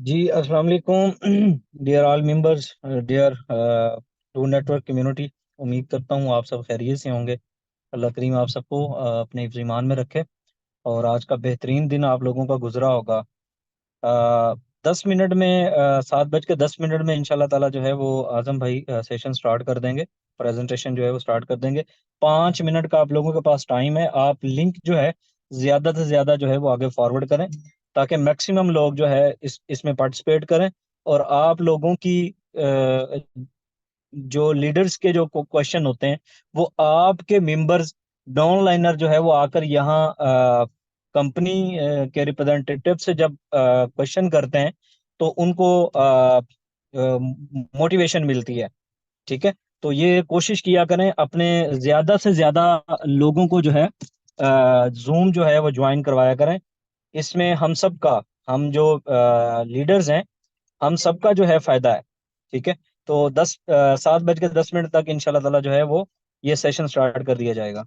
जी अस्सलाम वालेकुम dear all members, dear to network community. उम्मीद करता हूँ आप सब खैरियत से होंगे। अल्लाह करीम आप सबको अपने हिफ्ज़ ईमान में रखे और आज का बेहतरीन दिन आप लोगों का गुजरा होगा। 10 मिनट में 7:10 इंशाल्लाह ताला जो है वो आज़म भाई सेशन स्टार्ट कर देंगे। प्रेजेंटेशन जो है वो स्टार्ट कर देंगे। 5 मिनट का आप लोगों के पास टाइम है। आप लिंक जो है ज़्यादा से ज़्यादा जो है वो आगे फॉरवर्ड करें ताकि मैक्सिमम लोग जो है इसमें पार्टिसिपेट करें। और आप लोगों की जो लीडर्स के जो क्वेश्चन होते हैं वो आपके मेंबर्स डाउनलाइनर जो है वो आकर यहाँ कंपनी के रिप्रेजेंटेटिव से जब क्वेश्चन करते हैं तो उनको मोटिवेशन मिलती है। ठीक है, तो ये कोशिश किया करें अपने ज्यादा से ज्यादा लोगों को जो है जूम जो है वो ज्वाइन करवाया करें। इसमें हम सब का, हम जो लीडर्स हैं, हम सबका जो है फायदा है। ठीक है, तो 7:10 तक इंशाल्लाह ताला जो है वो ये सेशन स्टार्ट कर दिया जाएगा।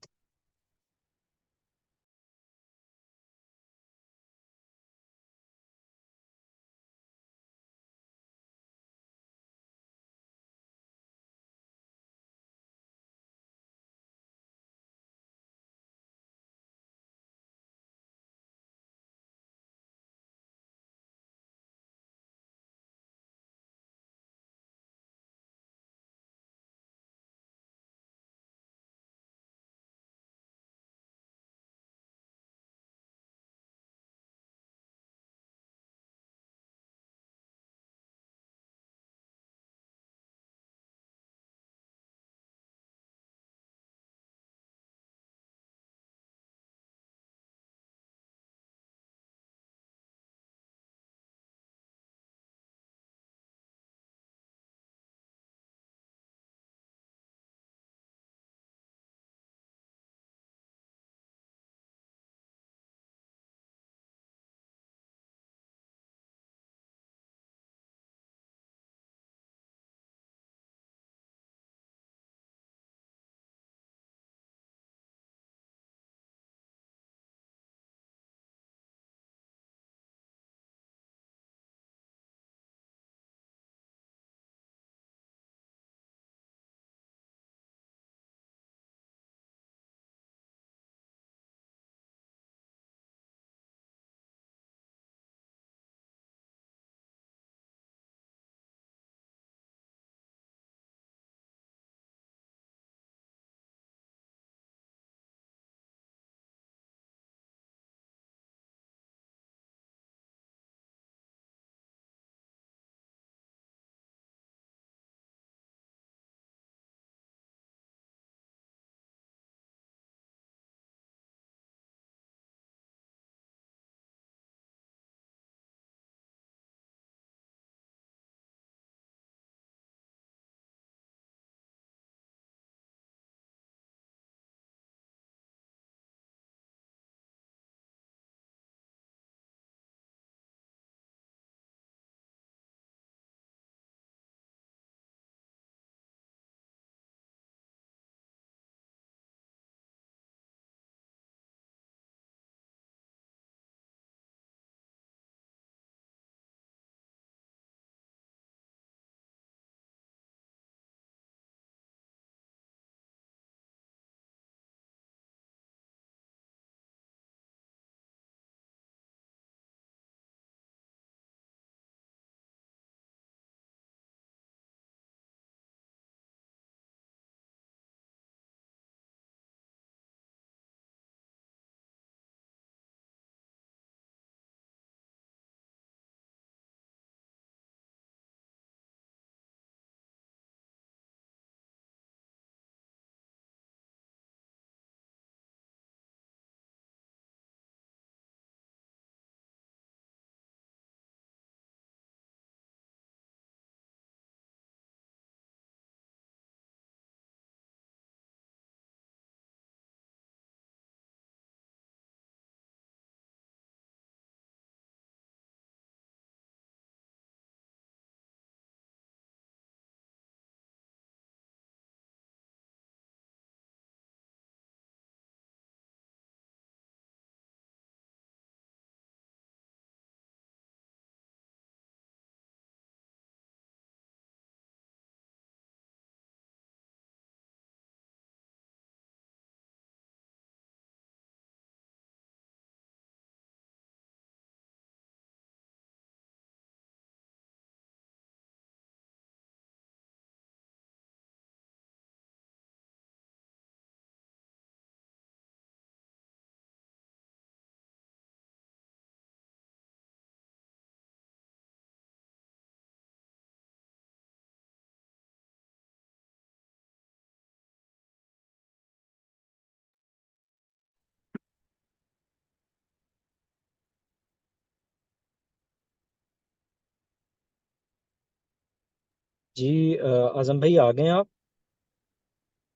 जी आजम भाई आ गए आप?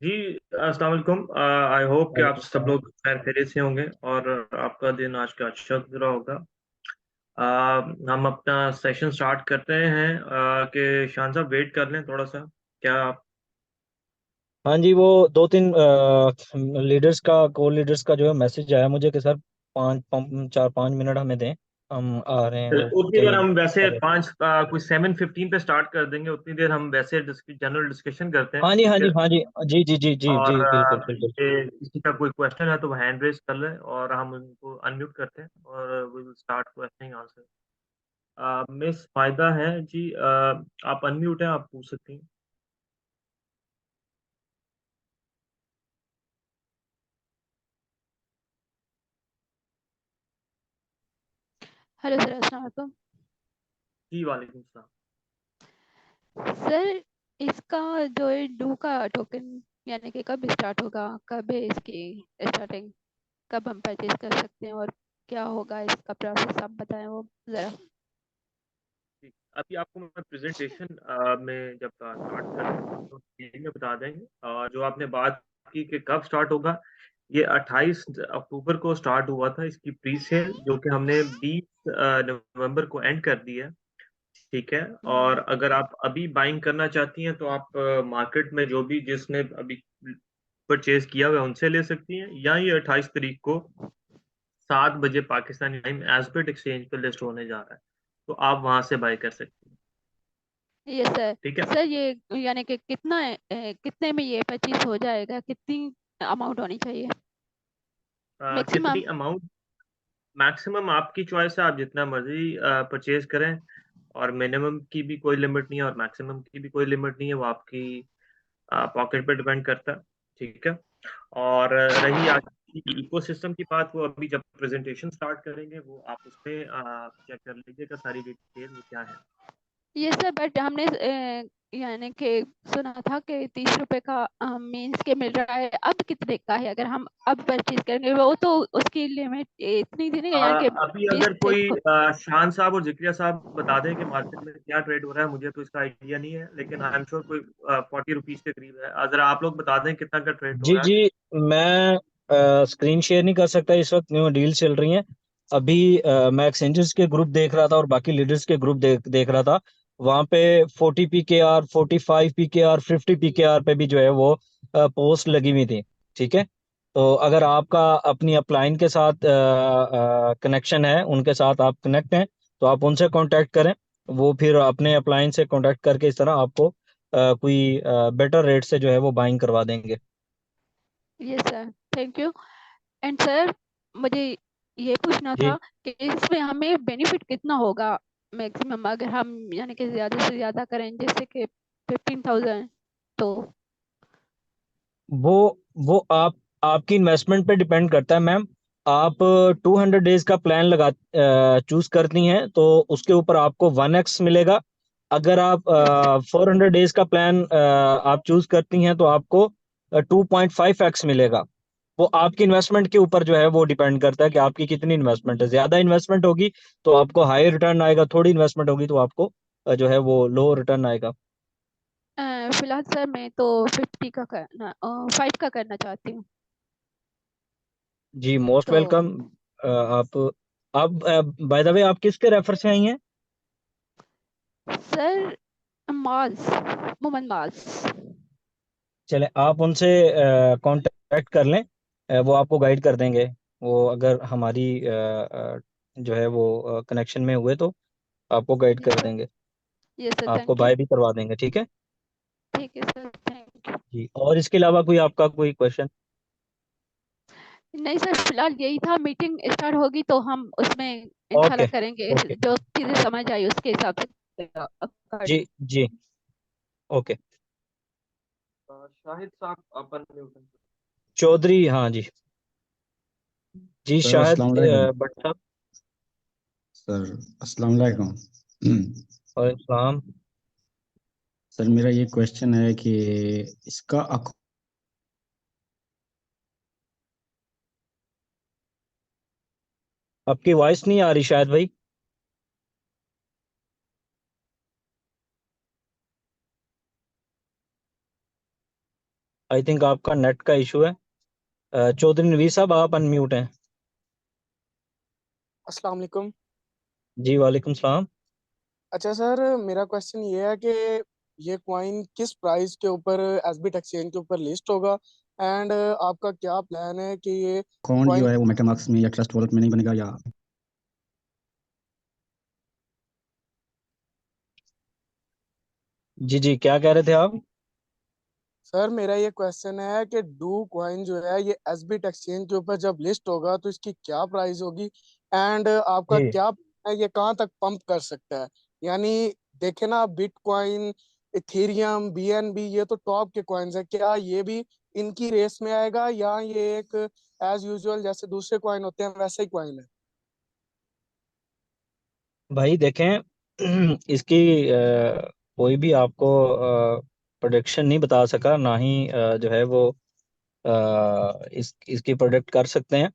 जी अस्सलाम वालेकुम। आई होप कि आप वालेकुम सब सलाम। लोग खैर खैरियत से होंगे और आपका दिन आज का अच्छा गुजरा होगा। हम अपना सेशन स्टार्ट करते हैं कि शान साहब वेट कर लें थोड़ा सा। क्या आप? हाँ जी, वो दो तीन लीडर्स का, को लीडर्स का जो है मैसेज आया मुझे कि सर 4-5 मिनट हमें दें, हम आ रहे हैं, वो उतनी देर कहीं हम वैसे कर रहे हैं। पाँच कुछ 7:15 पे स्टार्ट कर देंगे। उतनी देर हम वैसे जनरल डिस्कशन करते हैं, हाँ जी, हाँ ठीक जी, है। हाँ जी, जी जी जी जी और जी, बिल्कुल बिल्कुल। ये किसी का कोई क्वेश्चन है तो वो हैंड रेज कर ले और हम उनको अनम्यूट करते हैं और we will start questioning answer. Miss फायदा है जी, आप अनम्यूट हैं, आप पूछ सकती हैं। हेलो सर, अस्सलाम वालेकुम। जी वालेकुम सलाम। सर, इसका जो है डू का टोकन यानी कि कब स्टार्ट होगा, कब है इसकी स्टार्टिंग, कब हम परचेज कर सकते हैं और क्या होगा इसका प्रोसेस, आप बताएं वो ज़रा। ठीक, अभी आपको मैं प्रेजेंटेशन में जब स्टार्ट करते हैं तो डिटेल में बता देंगे। जो आपने बात की कि कब स्टार्ट होगा, ये 28 अक्टूबर को स्टार्ट हुआ था इसकी प्री सेल, जो कि हमने 20 नवंबर को एंड कर दी है। ठीक है। और हम्म। अगर आप अभी बाइंग करना चाहती हैं तो आप मार्केट में जो भी जिसने अभी परचेज किया हुआ है उनसे ले सकती हैं, या ये 28 तारीख को 7 बजे पाकिस्तानी टाइम एस्पेट एक्सचेंज पे लिस्ट होने जा रहा है, तो आप वहां से बाय कर सकते हैं। Yes sir. ठीक है। सर, ये यानी कि कितने में ये परचेज हो जाएगा, कितनी अमाउंट होनी चाहिए कितनी मैक्सिमम? अमाउंट? मैक्सिमम आपकी चॉइस है, आप जितना मर्जी परचेज करें। और मिनिमम की भी कोई लिमिट नहीं है और मैक्सिमम की भी कोई लिमिट नहीं है, वो आपकी पॉकेट पे डिपेंड करता है। ठीक है। और रही आज की इकोसिस्टम की बात, वो अभी जब प्रेजेंटेशन स्टार्ट करेंगे वो आप उसमें चेक कर लीजिएगा सारी डिटेल वो क्या है। ये सर, बट हमने यानी कि सुना था कि 30 रुपए का मीन्स के मिल रहा है, अब कितने का है अगर हम अब परचेज करेंगे? वो तो उसकी लिमिट इतनी थी ना, यानी कि अभी 20 अगर थे। कोई शान साहब और जिक्रिया साहब बता दें कि मार्केट में क्या ट्रेड हो रहा है, मुझे तो इसका आइडिया नहीं है, लेकिन आई एम श्योर कोई 40 रुपीज के करीब है। जरा आप लोग बता दें कितना का ट्रेड हो जी रहा है। जी, मैं स्क्रीन शेयर नहीं कर सकता इस वक्त, न्यू डील चल रही हैं अभी। मैं एक्सचेंजेस के ग्रुप देख रहा था और बाकी लीडर्स के ग्रुप देख रहा था। वहां पे 40 PKR, 45 PKR, 50 PKR पे भी जो है वो पोस्ट लगी हुई थी। ठीक है। तो अगर आपका अपनी अपलाइन के साथ कनेक्शन है, उनके साथ आप कनेक्ट हैं, तो आप उनसे कांटेक्ट करें। वो फिर अपने अपलाइन से कांटेक्ट करके इस तरह आपको कोई बेटर रेट से जो है वो बाइंग करवा देंगे। Yes sir, thank you. And sir, मुझे ये पूछना जी, था कि इसमें हमें बेनिफिट कितना होगा मैक्सिमम, अगर हम यानी कि ज़्यादा से ज़्यादा करें, जैसे कि 15,000 तो। वो वो आपकी इन्वेस्टमेंट पे डिपेंड करता है मैम। आप 200 डेज का प्लान लगा चूज करती हैं तो उसके ऊपर आपको 1x मिलेगा। अगर आप यस सर। 400 डेज का प्लान आप चूज करती हैं तो आपको 2.5x मिलेगा। वो आपकी इन्वेस्टमेंट के ऊपर जो है वो डिपेंड करता है कि आपकी कितनी इन्वेस्टमेंट है। ज्यादा इन्वेस्टमेट होगी तो आपको हाई रिटर्न आएगा, थोड़ी इन्वेस्टमेंट होगी तो आपको जो है वो लो रिटर्न आएगा। फिलहाल सर, मैं तो 5 का करना चाहती हूँ। जी, मोस्ट तो वेलकम। आप बाय द वे आप किसके रेफर से आई हैं? सर, माल्स, मोमन माल्स। चले आप उनसे कांटेक्ट कर लें। वो आपको गाइड कर देंगे। वो अगर हमारी जो है वो कनेक्शन में हुए तो आपको गाइड यस कर सर। देंगे। यस सर, आपको थैंक यू। बाय भी करवा देंगे, ठीक है। ठीक है सर, थैंक यू। जी, और इसके अलावा कोई आपका कोई क्वेश्चन? नहीं सर, फिलहाल यही था। मीटिंग स्टार्ट होगी तो हम उसमें इंशाल्लाह ओके, करेंगे, ओके। जो चीज़ें समझ आई उसके हिसाब से जी अकॉर्डिंग। जी, ओके। शाहिद साहब अपन म्यूट। चौधरी, हाँ जी। जी सर शायद अस्सलाम वालेकुम। भट्ट साहब। सर अस्सलाम वालेकुम। और इस्लाम। सर मेरा ये क्वेश्चन है कि इसका आपकी वॉइस नहीं आ रही, शायद भाई। आई थिंक आपका नेट का इशू है। चौधरी नवीस साहब, आप अनम्यूट हैं। अस्सलाम वालेकुम। जी वालेकुम सलाम। अच्छा सर, मेरा क्वेश्चन ये है कि ये कॉइन किस प्राइस के ऊपर एसबीट एक्सचेंज के ऊपर लिस्ट होगा, एंड आपका क्या प्लान है कि ये कौन जो कॉइन है वो मेटामार्क्स में या ट्रस्ट वॉलेट में नहीं बनेगा या? जी जी, क्या कह रहे थे आप? सर मेरा ये क्वेश्चन है कि डू कॉइन जो है ये एसबीट एक्सचेंज के ऊपर जब लिस्ट होगा तो इसकी क्या प्राइस होगी, एंड आपका जी क्या plan है, ये कहाँ तक पंप कर सकता है? यानी देखे ना, बिटकॉइन, इथेरियम, बीएनबी, ये तो टॉप के कॉइन्स है, क्या ये भी इनकी रेस में आएगा या ये एक एज यूजुअल जैसे दूसरे कॉइन होते हैं वैसे ही कॉइन है? भाई देखें, इसकी कोई भी आपको प्रोडिक्शन नहीं बता सका, ना ही जो है वो इसकी प्रोडिक्ट कर सकते हैं।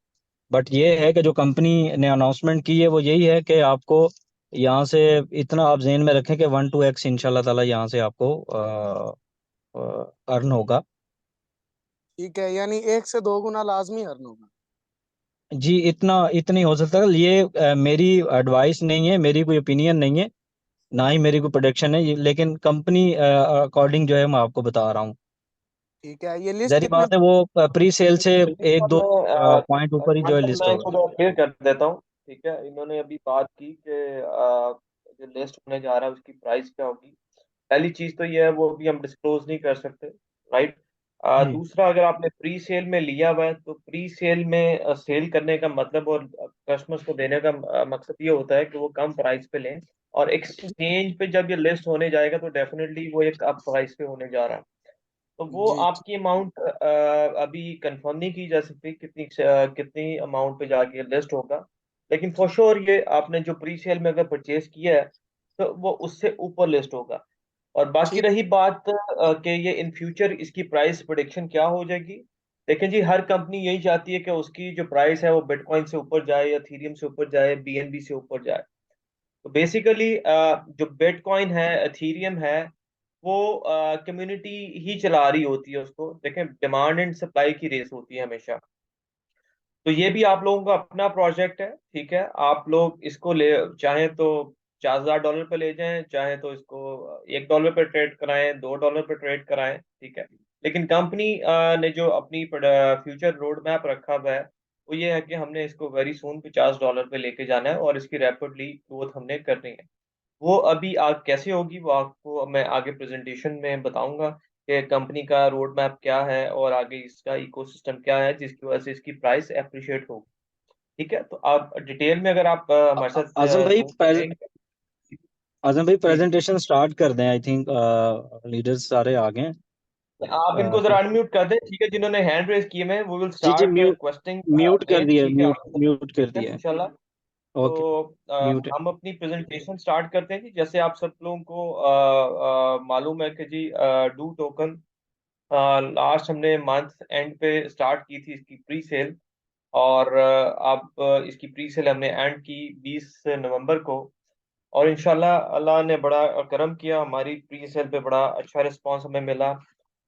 बट ये है कि जो कंपनी ने अनाउंसमेंट की है वो यही है कि आपको यहाँ से इतना आप जेहन में रखें कि 1-2x इंशाल्लाह ताला यहाँ से आपको अर्न होगा। ठीक है, यानी 1 से 2 गुना लाजमी अर्न होगा। जी, इतनी हो सकता है। ये मेरी एडवाइस नहीं है, मेरी कोई ओपिनियन नहीं है, ना ही मेरी कोई प्रोडिक्शन है लेकिन कंपनी अकॉर्डिंग जो है मैं आपको बता रहा हूँ। ठीक है, ये लिस्ट जाहिर कितने? बात है वो प्री सेल से एक दो मैं पॉइंट ऊपर ही जो है लिस्ट मैं होगा। इसको क्लियर कर देता हूँ। ठीक है, इन्होंने अभी बात की कि जो लिस्ट होने जा रहा है उसकी प्राइस क्या होगी। पहली चीज तो ये है, वो भी हम डिस्क्लोज नहीं कर सकते। राइट। जी दूसरा, अगर आपने प्री सेल में लिया हुआ है तो प्री सेल में सेल करने का मतलब और कस्टमर्स को देने का मकसद ये होता है कि वो कम प्राइस पे लें, और एक्सचेंज पे जब ये लिस्ट होने जाएगा तो डेफिनेटली वो एक अप प्राइस पे होने जा रहा है। तो वो जी आपकी अमाउंट अभी कंफर्म नहीं की जा सकती कितनी कितनी अमाउंट पे जाके लिस्ट होगा। लेकिन फॉर श्योर ये आपने जो प्री सेल में अगर परचेज किया है तो वो उससे ऊपर लिस्ट होगा। और बाकी ठीक। रही बात कि ये इन फ्यूचर इसकी प्राइस प्रोडिक्शन क्या हो जाएगी। देखें जी, हर कंपनी यही चाहती है कि उसकी जो प्राइस है वो बिटकॉइन से ऊपर जाए या थीरियम से ऊपर जाए, बीएनबी से ऊपर जाए। तो बेसिकली जो बिटकॉइन है, एथीरियम है, वो कम्युनिटी ही चला रही होती है उसको। देखें, डिमांड एंड सप्लाई की रेस होती है हमेशा। तो ये भी आप लोगों का अपना प्रोजेक्ट है। ठीक है, आप लोग इसको ले चाहें तो $4,000 पे ले जाएं, चाहे तो इसको $1 पे ट्रेड कराएं, $2 पे ट्रेड कराएं। ठीक है, लेकिन कंपनी ने जो अपनी फ्यूचर रोड मैप रखा हुआ है वो ये है कि हमने इसको वेरी सून $50 पे लेके जाना है और इसकी रैपिडली ग्रोथ हमने करनी है। वो अभी आग कैसे होगी वो आपको मैं आगे प्रेजेंटेशन में बताऊंगा कि कंपनी का रोड मैप क्या है और आगे इसका इकोसिस्टम क्या है जिसकी वजह से इसकी प्राइस अप्रिशिएट होगी। ठीक है, तो आप डिटेल में अगर आप हमारे साथ आजम भाई रूम पे रहेंगे। आजम भाई जी, प्रेजेंटेशन स्टार्ट कर दें। आई थिंक लीडर्स सारे आ गए हैं। आप इनको तो जरा अनम्यूट कर दें। ठीक है, जिन्होंने हैंड रेज किए हैं वो विल जी जी, स्टार्ट म्यूट क्वेश्चनिंग म्यूट कर देन। दिया, ठीक है, म्यूट कर ठीक है दिया है। इंशाल्लाह। तो ओके, म्यूट है। हम अपनी प्रेजेंटेशन स्टार्ट करते हैं जी। जैसे आप सब लोगों को मालूम है कि जी डू टोकन लास्ट हमने मंथ एंड पे स्टार्ट की थी इसकी प्री सेल। और अब इसकी प्री सेल हमने एंड की 20 नवंबर को। और इंशाल्लाह अल्लाह ने बड़ा करम किया, हमारी प्री सेल पे बड़ा अच्छा रिस्पांस हमें मिला।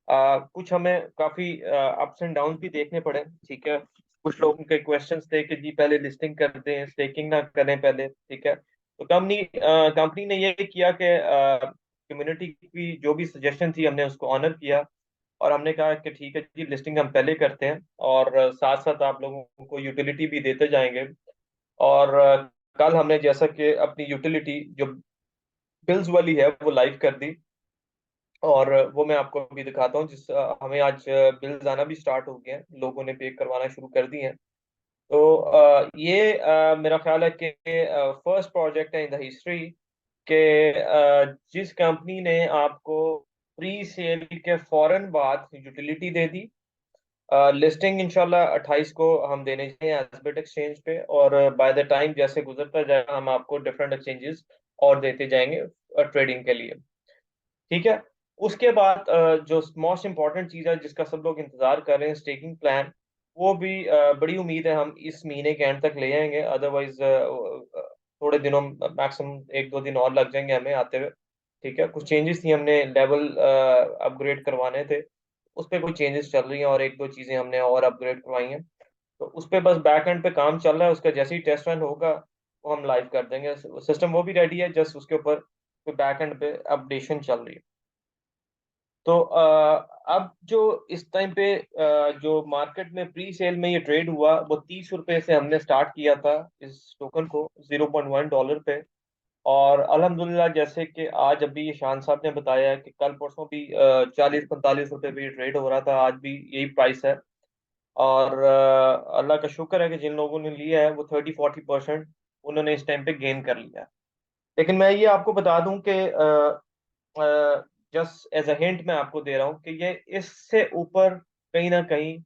कुछ हमें काफ़ी अप्स एंड डाउन भी देखने पड़े। ठीक है, कुछ लोगों के क्वेश्चंस थे कि जी पहले लिस्टिंग कर दें, स्टेकिंग ना करें पहले। ठीक है, तो कंपनी ने ये किया कि कम्युनिटी की जो भी सजेशन थी हमने उसको ऑनर किया। और हमने कहा कि ठीक है जी, लिस्टिंग हम पहले करते हैं और साथ साथ आप लोगों को यूटिलिटी भी देते जाएंगे। और कल हमने जैसा कि अपनी यूटिलिटी जो बिल्स वाली है वो लाइव कर दी। और वो मैं आपको अभी दिखाता हूँ। हमें आज बिल्स आना भी स्टार्ट हो गए हैं, लोगों ने पे करवाना शुरू कर दिए हैं। तो ये मेरा ख्याल है कि फर्स्ट प्रोजेक्ट है इन द हिस्ट्री के जिस कंपनी ने आपको प्री सेल के फौरन बाद यूटिलिटी दे दी। लिस्टिंग इंशाल्लाह 28 को हम देने हैं एसबीट एक्सचेंज पे, और बाय द टाइम जैसे गुजरता जाएगा हम आपको डिफरेंट एक्सचेंजेस और देते जाएंगे ट्रेडिंग के लिए। ठीक है, उसके बाद जो मोस्ट इम्पॉर्टेंट चीज़ है जिसका सब लोग इंतजार कर रहे हैं, स्टेकिंग प्लान, वो भी बड़ी उम्मीद है हम इस महीने के एंड तक ले जाएंगे। अदरवाइज थोड़े दिनों, मैक्सिमम 1-2 दिन और लग जाएंगे हमें आते हुए। ठीक है, कुछ चेंजेस थी, हमने लेवल अपग्रेड करवाने थे, उस पर कोई चेंजेस चल रही हैं और एक दो चीज़ें हमने और अपग्रेड करवाई हैं। तो उस पर बस बैक एंड पे काम चल रहा है, उसका जैसे ही टेस्ट रन होगा वो हम लाइव कर देंगे। सिस्टम वो भी रेडी है, जस्ट उसके ऊपर कोई बैक एंड पे अपडेशन चल रही है। तो अब जो इस टाइम पे जो मार्केट में प्री सेल में ये ट्रेड हुआ वो 30 रुपए से हमने स्टार्ट किया था इस टोकन को, $0.1 पे। और अल्हम्दुलिल्लाह जैसे कि आज अभी शान साहब ने बताया कि कल परसों भी 40-45 रुपए पे ट्रेड हो रहा था, आज भी यही प्राइस है। और अल्लाह का शुक्र है कि जिन लोगों ने लिया है वो 30-40% उन्होंने इस टाइम पे गेन कर लिया है। लेकिन मैं ये आपको बता दूं कि जस्ट एज अ हिंट मैं आपको दे रहा हूँ कि ये इससे ऊपर कहीं ना कहीं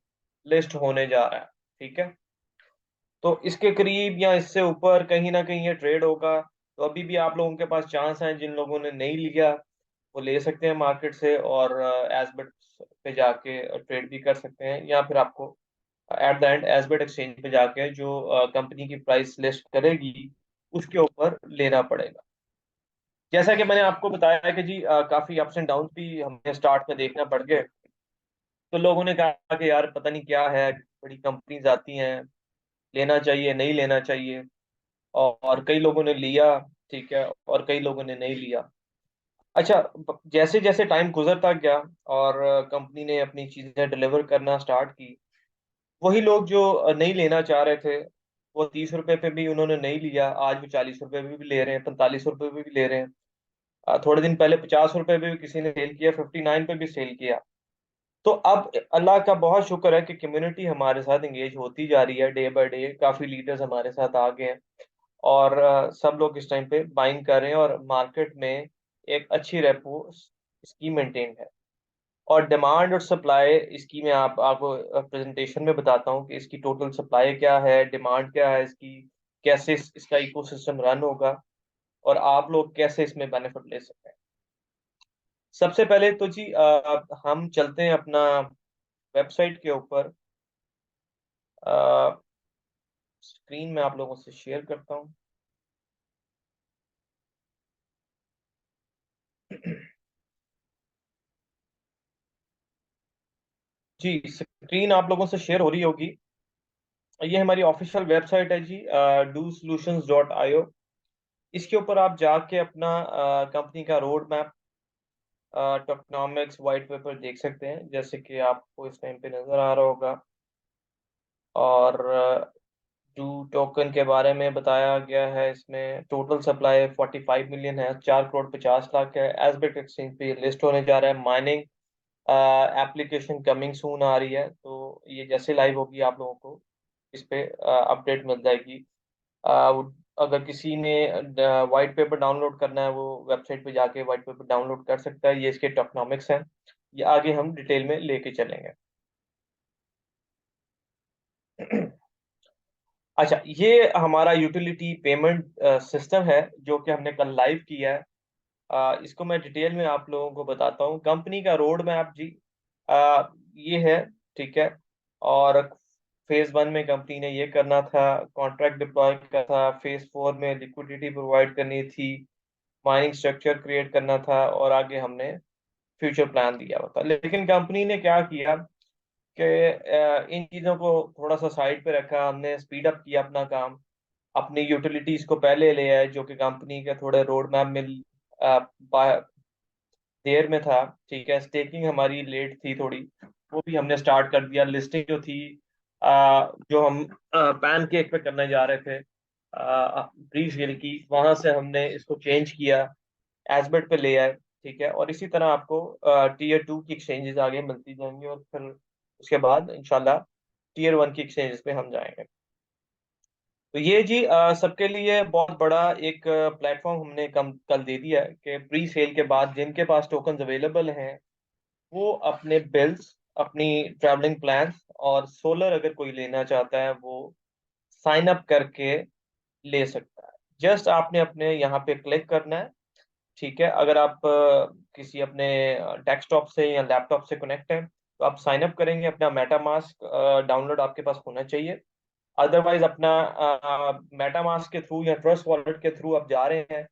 लिस्ट होने जा रहा है, ठीक है। तो इसके करीब या इससे ऊपर कहीं ना कहीं ये ट्रेड होगा। तो अभी भी आप लोगों के पास चांस है, जिन लोगों ने नहीं लिया वो ले सकते हैं मार्केट से और एसबेट पे जाके ट्रेड भी कर सकते हैं, या फिर आपको एट द एंड एसबेट एक्सचेंज पे जाके जो कंपनी की प्राइस लिस्ट करेगी उसके ऊपर लेना पड़ेगा। जैसा कि मैंने आपको बताया कि जी काफी अप्स एंड डाउन भी हमें स्टार्ट में देखना पड़ गए। तो लोगों ने कहा कि यार पता नहीं क्या है, बड़ी कंपनीज आती हैं, लेना चाहिए नहीं लेना चाहिए। और कई लोगों ने लिया, ठीक है, और कई लोगों ने नहीं लिया। अच्छा, जैसे जैसे टाइम गुजरता गया और कंपनी ने अपनी चीजें डिलीवर करना स्टार्ट की, वही लोग जो नहीं लेना चाह रहे थे वो 30 रुपए पे भी उन्होंने नहीं लिया, आज वो 40 रुपए पे भी ले रहे हैं, 45 रुपए पे भी ले रहे हैं। थोड़े दिन पहले 50 रुपए पे भी किसी ने सेल किया, 59 पे भी सेल किया। तो अब अल्लाह का बहुत शुक्र है कि कम्युनिटी हमारे साथ एंगेज होती जा रही है डे बाय डे, काफी लीडर्स हमारे साथ आ गए हैं और सब लोग इस टाइम पे बाइंग कर रहे हैं और मार्केट में एक अच्छी रेपो इसकी मेंटेन है। और डिमांड और सप्लाई इसकी मैं आपको प्रेजेंटेशन में बताता हूँ कि इसकी टोटल सप्लाई क्या है, डिमांड क्या है इसकी, कैसे इसका इकोसिस्टम रन होगा और आप लोग कैसे इसमें बेनिफिट ले सकते हैं। सबसे पहले तो जी हम चलते हैं अपना वेबसाइट के ऊपर। स्क्रीन में आप लोगों से शेयर करता हूँ। जी, स्क्रीन आप लोगों से शेयर हो रही होगी। ये हमारी ऑफिशियल वेबसाइट है जी, dosolutions.io। इसके ऊपर आप जाके अपना कंपनी का road map, tokenomics white paper देख सकते हैं, जैसे कि आपको इस टाइम पे नजर आ रहा होगा। और डू टोकन के बारे में बताया गया है, इसमें टोटल सप्लाई 45 मिलियन है, 4 करोड़ 50 लाख है। एसबेट एक्सचेंज पे लिस्ट होने जा रहा है। माइनिंग एप्लीकेशन कमिंग सून आ रही है, तो ये जैसे लाइव होगी आप लोगों को इस पे अपडेट मिल जाएगी। अगर किसी ने वाइट पेपर डाउनलोड करना है वो वेबसाइट पे जाके वाइट पेपर डाउनलोड कर सकता है। ये इसके टोकनॉमिक्स हैं, ये आगे हम डिटेल में लेके चलेंगे। अच्छा, ये हमारा यूटिलिटी पेमेंट सिस्टम है जो कि हमने कल लाइव किया है। इसको मैं डिटेल में आप लोगों को बताता हूँ। कंपनी का रोड मैप जी ये है, ठीक है। और फेज 1 में कंपनी ने ये करना था, कॉन्ट्रैक्ट डिप्लॉय करना था। फेज 4 में लिक्विडिटी प्रोवाइड करनी थी, माइनिंग स्ट्रक्चर क्रिएट करना था और आगे हमने फ्यूचर प्लान दिया हुआ था। लेकिन कंपनी ने क्या किया कि इन चीज़ों को थोड़ा सा साइड पे रखा, हमने स्पीड अप किया अपना काम, अपनी यूटिलिटीज को पहले ले आए जो कि कंपनी के थोड़े रोड मैप में देर में था, ठीक है। स्टेकिंग हमारी लेट थी थोड़ी, वो भी हमने स्टार्ट कर दिया। लिस्टिंग जो थी जो हम पैन केक पे करने जा रहे थे प्री सेल की, वहां से हमने इसको चेंज किया, एसबेट पे ले आए, ठीक है। और इसी तरह आपको टीयर 2 की एक्सचेंजेस आगे मिलती जाएंगी और फिर उसके बाद इंशाल्लाह टीयर 1 की एक्सचेंजेस पे हम जाएंगे। तो ये जी सबके लिए बहुत बड़ा एक प्लेटफॉर्म हमने कल दे दिया है कि प्री सेल के बाद जिनके पास टोकन अवेलेबल हैं वो अपने बिल्स, अपनी ट्रैवलिंग प्लान्स और सोलर अगर कोई लेना चाहता है वो साइन अप करके ले सकता है। जस्ट आपने अपने यहाँ पे क्लिक करना है, ठीक है। अगर आप किसी अपने डेस्कटॉप से या लैपटॉप से कनेक्ट हैं तो आप साइन अप करेंगे, अपना मेटामास्क डाउनलोड आपके पास होना चाहिए। अदरवाइज अपना मेटामास्क के थ्रू या ट्रस्ट वॉलेट के थ्रू आप जा रहे हैं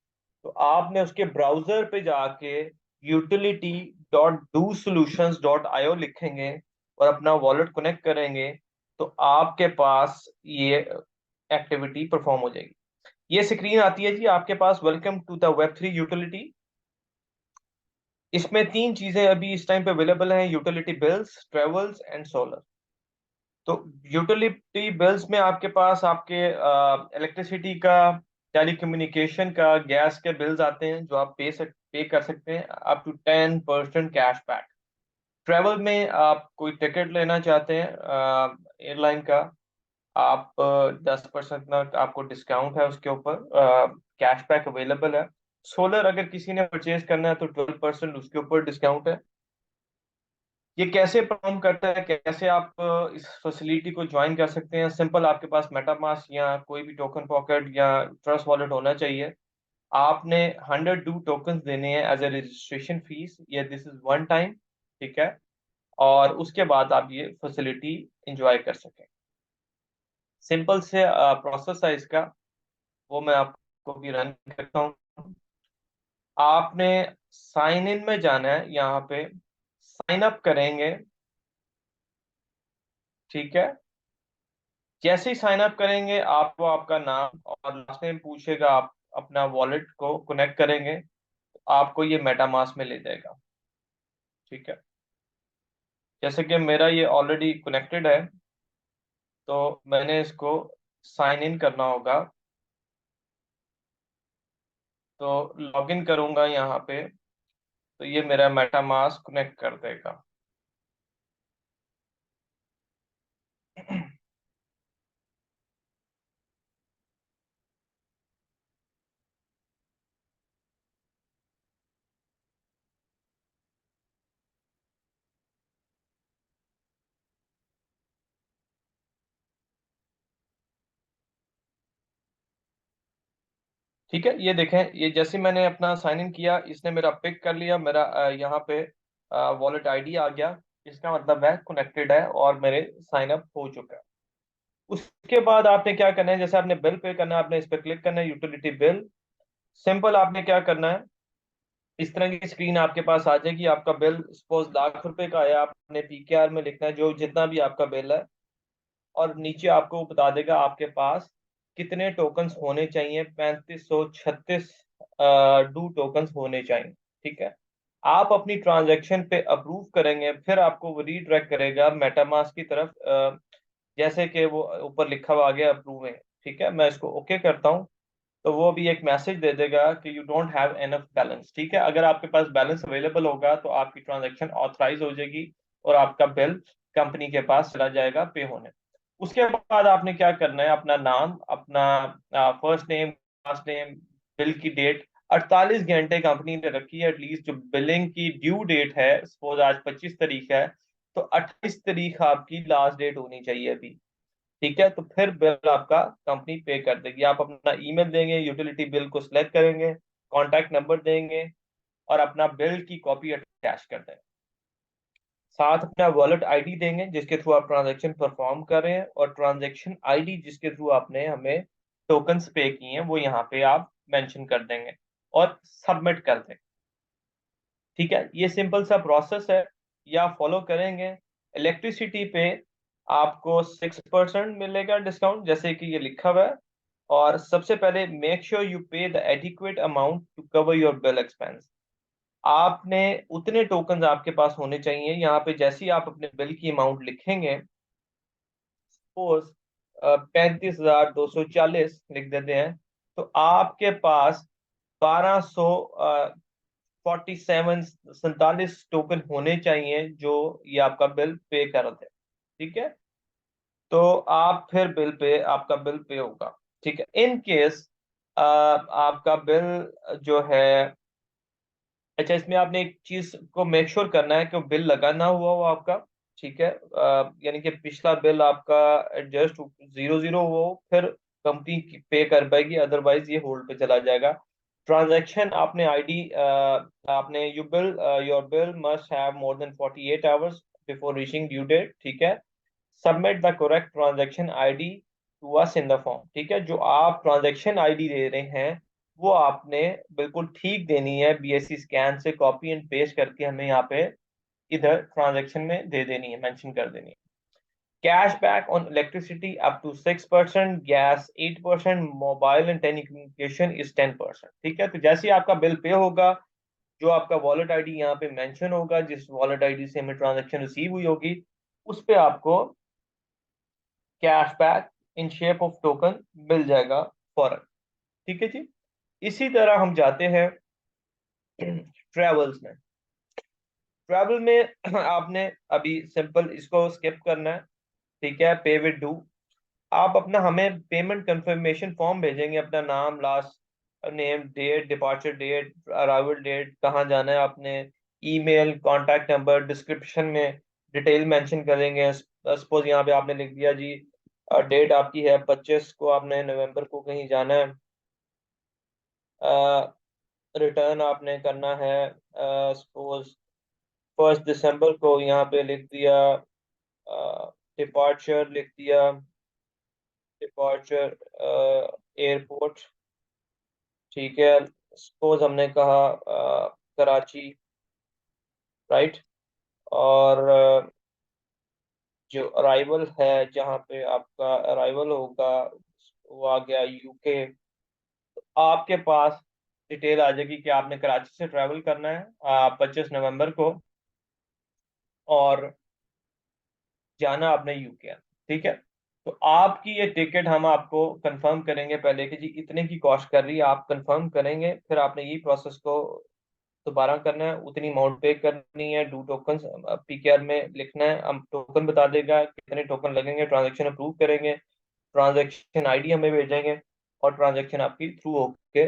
तो आपने उसके ब्राउजर पे जाके utility.dosolutions.io लिखेंगे और अपना वॉलेट कनेक्ट करेंगे, तो आपके पास ये एक्टिविटी परफॉर्म हो जाएगी। ये स्क्रीन आती है जी आपके पास, वेलकम टू द वेब3 यूटिलिटी। इसमें 3 चीजें अभी इस टाइम पे अवेलेबल हैं, utility bills, travels and solar. तो यूटिलिटी बिल्स में आपके पास आपके इलेक्ट्रिसिटी का, टेलीकम्युनिकेशन का, गैस के बिल्स आते हैं जो आप पे कर सकते हैं up to 10% cash back. Travel में आप कोई टिकट लेना चाहते हैं एयरलाइन का, आप 10% ना आपको डिस्काउंट है उसके ऊपर, कैशबैक अवेलेबल है। सोलर अगर किसी ने परचेज करना है तो 12% उसके ऊपर डिस्काउंट है। ये कैसे परफॉर्म करता है, कैसे आप इस फैसिलिटी को ज्वाइन कर सकते हैं? सिंपल, आपके पास मेटामास्क या कोई भी टोकन पॉकेट या ट्रस्ट वॉलेट होना चाहिए। आपने 100 डू टोकन देने हैं एज ए रजिस्ट्रेशन फीस, ये दिस इज वन टाइम, ठीक है, और उसके बाद आप ये फैसिलिटी इंजॉय कर सकें। सिंपल से प्रोसेस है इसका, वो मैं आपको भी रन करता हूँ। आपने साइन इन में जाना है, यहाँ पे साइन अप करेंगे, ठीक है। जैसे ही साइन अप करेंगे आपको आपका नाम और लास्ट नेम पूछेगा, आप अपना वॉलेट को कनेक्ट करेंगे तो आपको ये मेटामास्क में ले जाएगा, ठीक है। जैसे कि मेरा ये ऑलरेडी कनेक्टेड है, तो मैंने इसको साइन इन करना होगा, तो लॉगिन करूंगा यहाँ पे, तो ये मेरा मेटामास्क कनेक्ट कर देगा। ठीक है, ये देखें, ये जैसे मैंने अपना साइन इन किया, इसने मेरा पिक कर लिया, मेरा यहाँ पे वॉलेट आईडी आ गया। इसका मतलब है कनेक्टेड है और मेरे साइन अप हो चुका है। उसके बाद आपने क्या करना है, जैसे आपने बिल पे करना है, आपने इस पर क्लिक करना है, यूटिलिटी बिल। सिंपल, आपने क्या करना है, इस तरह की स्क्रीन आपके पास आ जाएगी। आपका बिल सपोज ₹1,00,000 का आया, आपने पीकेआर में लिखना है जो जितना भी आपका बिल है, और नीचे आपको बता देगा आपके पास कितने टोकन्स होने चाहिए, 3536 डू टोकन्स होने चाहिए, ठीक है। आप अपनी ट्रांजैक्शन पे अप्रूव करेंगे, फिर आपको वो रीडायरेक्ट करेगा मेटामास्क की तरफ, जैसे कि वो ऊपर लिखा हुआ आ गया अप्रूव है, ठीक है। मैं इसको ओके करता हूँ, तो वो भी एक मैसेज दे देगा कि you don't have enough balance, ठीक है। अगर आपके पास बैलेंस अवेलेबल होगा तो आपकी ट्रांजैक्शन ऑथराइज हो जाएगी और आपका बिल कंपनी के पास चला जाएगा पे होने। उसके बाद आपने क्या करना है, अपना नाम, अपना first name, last name, bill की डेट, 48 घंटे कंपनी ने रखी है एटलीस्ट, जो बिलिंग की ड्यू डेट है, सपोज आज 25 तारीख है, तो 28 तारीख आपकी लास्ट डेट होनी चाहिए अभी, ठीक है। तो फिर बिल आपका कंपनी पे कर देगी। आप अपना ईमेल देंगे, यूटिलिटी बिल को सिलेक्ट करेंगे, कॉन्टैक्ट नंबर देंगे और अपना बिल की कॉपी अटैच कर देंगे, साथ अपना वॉलेट आईडी देंगे जिसके थ्रू आप ट्रांजैक्शन परफॉर्म कर रहे हैं, और ट्रांजैक्शन आईडी जिसके थ्रू आपने हमें टोकन्स पे किए हैं वो यहाँ पे आप मेंशन कर देंगे और सबमिट कर देंगे, ठीक है। ये सिंपल सा प्रोसेस है, या फॉलो करेंगे। इलेक्ट्रिसिटी पे आपको 6% मिलेगा डिस्काउंट, जैसे कि ये लिखा हुआ है। और सबसे पहले make sure you pay the adequate amount to cover your bill expense. आपने उतने टोकन आपके पास होने चाहिए। यहाँ पे जैसे ही आप अपने बिल की अमाउंट लिखेंगे, सपोज 35,240 लिख देते हैं, तो आपके पास 47 टोकन होने चाहिए जो ये आपका बिल पे कर दे, ठीक है। तो आप फिर बिल पे, आपका बिल पे होगा, ठीक है। इन केस आपका बिल जो है, अच्छा, इसमें आपने एक चीज को मेक श्योर करना है कि बिल लगा ना हुआ हो आपका, ठीक है। यानी कि पिछला बिल आपका एडजस्ट 00 हो, फिर कंपनी पे कर पाएगी, अदरवाइज ये होल्ड पे चला जाएगा। ट्रांजैक्शन आपने आईडी, आपने your bill must have more than 48 hours before reaching due date, ठीक है। Submit the correct transaction ID to us in the form, ठीक है। जो आप ट्रांजैक्शन आईडी दे रहे हैं वो आपने बिल्कुल ठीक देनी है, BSC स्कैन से कॉपी एंड पेस्ट करके हमें यहाँ पे इधर ट्रांजैक्शन में दे देनी है, मेंशन कर देनी है। Cashback on electricity up to 6%, gas 8%, mobile and telecommunication is 10%। ठीक है, तो जैसे ही आपका बिल पे होगा, जो आपका वॉलेट आईडी यहाँ पे मेंशन होगा, जिस वॉलेट आईडी से हमें ट्रांजैक्शन रिसीव हुई होगी, उस पे आपको cashback in shape of token मिल जाएगा फौरन। ठीक है जी। इसी तरह हम जाते हैं ट्रेवल्स में। ट्रैवल में आपने अभी सिंपल इसको स्किप करना है। ठीक है, पे विद डू। आप अपना हमें पेमेंट कंफर्मेशन फॉर्म भेजेंगे, अपना नाम, last name, date, departure date, arrival date, कहाँ जाना है आपने, ईमेल, कांटेक्ट नंबर, डिस्क्रिप्शन में डिटेल मेंशन करेंगे। सपोज यहाँ पे आपने लिख दिया जी, डेट आपकी है 25 को, आपने नवंबर को कहीं जाना है, रिटर्न आपने करना है सपोज 1 दिसंबर को, यहाँ पे लिख दिया, डिपार्चर लिख दिया, डिपार्चर एयरपोर्ट। ठीक है, सपोज हमने कहा कराची, राइट। और जो अराइवल है, जहाँ पे आपका अराइवल होगा, वो आ गया यूके। आपके पास डिटेल आ जाएगी कि आपने कराची से ट्रैवल करना है 25 नवंबर को, और जाना आपने यूके। ठीक है, तो आपकी ये टिकट हम आपको कंफर्म करेंगे पहले कि जी इतने की कॉस्ट कर रही है, आप कंफर्म करेंगे, फिर आपने ये प्रोसेस को दोबारा करना है, उतनी अमाउंट पे करनी है, डू टोकन PKR में लिखना है, हम टोकन बता देगा कितने टोकन लगेंगे, ट्रांजैक्शन अप्रूव करेंगे, ट्रांजैक्शन आईडी हमें भेजेंगे, और ट्रांजैक्शन आपकी थ्रू होके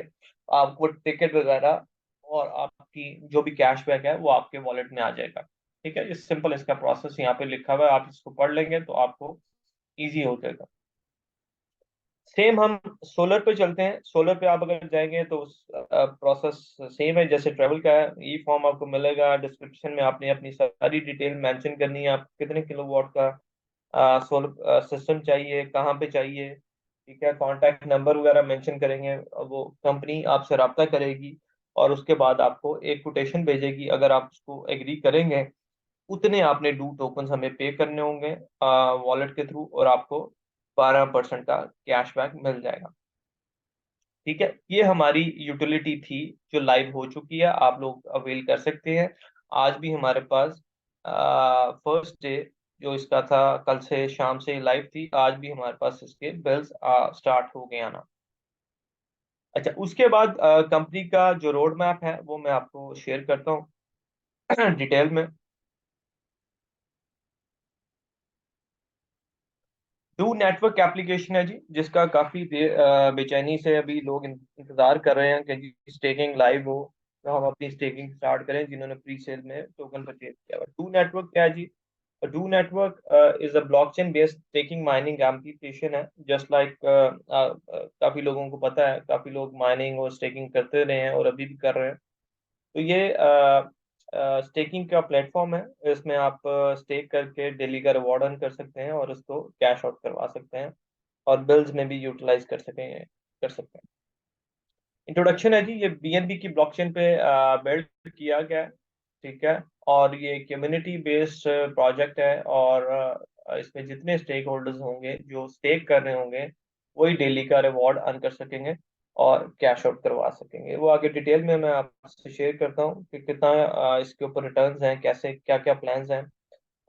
आपको टिकट वगैरह और आपकी जो भी कैशबैक है वो आपके वॉलेट में आ जाएगा। ठीक है, इस सिंपल इसका प्रोसेस यहाँ पे लिखा हुआ है, आप इसको पढ़ लेंगे तो आपको ईजी हो जाएगा। सेम हम सोलर पे चलते हैं। सोलर पे आप अगर जाएंगे तो प्रोसेस सेम है जैसे ट्रेवल का है। ई फॉर्म आपको मिलेगा, डिस्क्रिप्शन में आपने अपनी सारी डिटेल मेंशन करनी है, आप कितने किलोवाट का सोलर सिस्टम चाहिए, कहाँ पे चाहिए। ठीक है, कॉन्टैक्ट नंबर वगैरह मेंशन करेंगे, वो कंपनी आपसे रब्ता करेगी और उसके बाद आपको एक कोटेशन भेजेगी। अगर आप उसको एग्री करेंगे, उतने आपने डू टोकन हमें पे करने होंगे वॉलेट के थ्रू, और आपको 12% का कैशबैक मिल जाएगा। ठीक है, ये हमारी यूटिलिटी थी जो लाइव हो चुकी है, आप लोग अवेल कर सकते हैं। आज भी हमारे पास फर्स्ट डे जो इसका था, कल से शाम से लाइव थी, आज भी हमारे पास इसके बिल्स स्टार्ट हो गए आना। अच्छा, उसके बाद कंपनी का जो रोड मैप है वो मैं आपको शेयर करता हूँ डिटेल में। डू नेटवर्क एप्लीकेशन है जी, जिसका काफी बेचैनी से अभी लोग इंतजार कर रहे हैं कि जी स्टेकिंग लाइव हो, तो हम अपनी स्टेकिंग स्टार्ट करें, जिन्होंने प्री सेल में टोकन परचेज किया हुआ। डू नेटवर्क क्या है जी? Do network is a blockchain based staking mining application है, जस्ट लाइक काफी लोगों को पता है, काफी लोग माइनिंग और स्टेकिंग करते रहे हैं और अभी भी कर रहे हैं। तो ये स्टेकिंग का प्लेटफॉर्म है, इसमें आप स्टेक करके डेली का रिवॉर्ड अर्न कर सकते हैं और उसको कैश आउट करवा सकते हैं, और बिल्स में भी यूटिलाइज कर सकते हैं। इंट्रोडक्शन है जी, ये BNB की ब्लॉकचेन पे बिल्ड किया गया है। ठीक है, और ये कम्युनिटी बेस्ड प्रोजेक्ट है, और इसमें जितने स्टेक होल्डर्स होंगे जो स्टेक कर रहे होंगे, वही डेली का रिवॉर्ड अर्न कर सकेंगे और कैश आउट करवा सकेंगे। वो आगे डिटेल में मैं आपसे शेयर करता हूँ कि कितना इसके ऊपर रिटर्न्स हैं, कैसे क्या क्या प्लान्स हैं,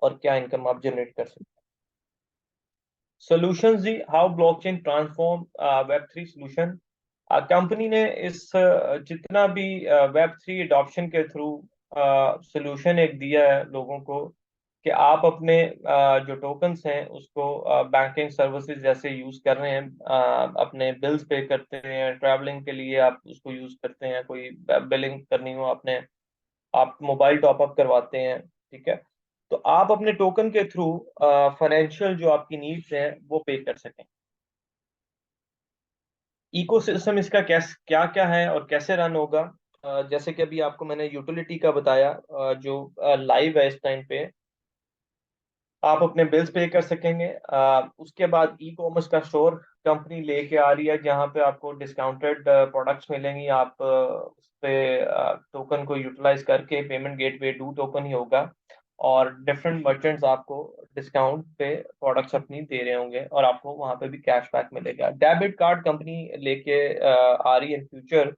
और क्या इनकम आप जनरेट कर सकते हैं। सॉल्यूशंस जी, how blockchain transform Web3 solution. Company ने इस जितना भी Web3 अडॉप्शन के थ्रू सॉल्यूशन एक दिया है लोगों को, कि आप अपने जो टोकन्स हैं उसको बैंकिंग सर्विसेज जैसे यूज कर रहे हैं, अपने बिल्स पे करते हैं, ट्रैवलिंग के लिए आप उसको यूज करते हैं, कोई बिलिंग करनी हो आपने, आप मोबाइल टॉप अप करवाते हैं। ठीक है, तो आप अपने टोकन के थ्रू फाइनेंशियल जो आपकी नीड्स हैं वो पे कर सकें। इकोसिस्टम इसका क्या क्या है और कैसे रन होगा, जैसे कि अभी आपको मैंने यूटिलिटी का बताया, जो लाइव है इस टाइम पे। आप अपने बिल्स पे कर सकेंगे। उसके बाद ई कॉमर्स का स्टोर कंपनी लेके आ रही है, जहाँ पे आपको डिस्काउंटेड प्रोडक्ट्स मिलेंगी। आप उस पे टोकन को यूटिलाइज करके, पेमेंट गेटवे डू टोकन ही होगा, और डिफरेंट मर्चेंट्स आपको डिस्काउंट पे प्रोडक्ट्स अपनी दे रहे होंगे, और आपको वहां पे भी कैशबैक मिलेगा। डेबिट कार्ड कंपनी लेके आ रही है इन फ्यूचर,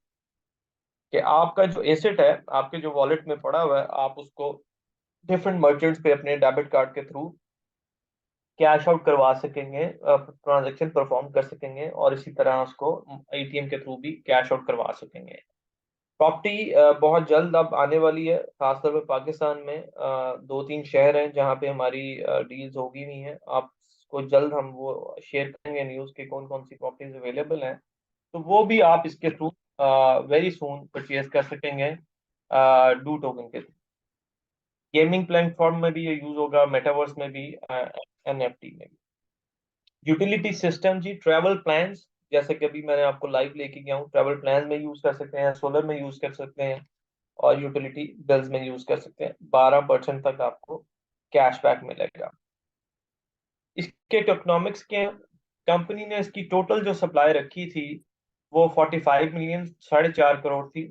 कि आपका जो एसेट है आपके जो वॉलेट में पड़ा हुआ है, आप उसको डिफरेंट मर्चेंट्स पे अपने डेबिट कार्ड के थ्रू कैश आउट करवा सकेंगे, ट्रांजैक्शन परफॉर्म कर सकेंगे, और इसी तरह उसको एटीएम के थ्रू भी कैश आउट करवा सकेंगे। प्रॉपर्टी बहुत जल्द अब आने वाली है, खासतौर पे पाकिस्तान में 2-3 शहर हैं जहाँ पे हमारी डील्स होगी हुई हैं। आपको जल्द हम वो शेयर करेंगे न्यूज़ के कौन कौन सी प्रॉपर्टीज अवेलेबल हैं, तो वो भी आप इसके थ्रू वेरी सून परचेज कर सकेंगे डू टोकन के थ्रू। गेमिंग प्लेटफॉर्म में भी ये यूज होगा, मेटावर्स में भी, एनएफटी में भी। यूटिलिटी सिस्टम जी, ट्रैवल प्लान्स, जैसे कि अभी मैंने आपको लाइव लेके गया हूँ, ट्रैवल प्लान में यूज कर सकते हैं, सोलर में यूज कर सकते हैं, और यूटिलिटी बिल्स में यूज कर सकते हैं। 12% तक आपको कैशबैक मिलेगा। इसके टोकनॉमिक्स के, कंपनी ने इसकी टोटल जो सप्लाई रखी थी वो 45 मिलियन, 4.5 करोड़ थी।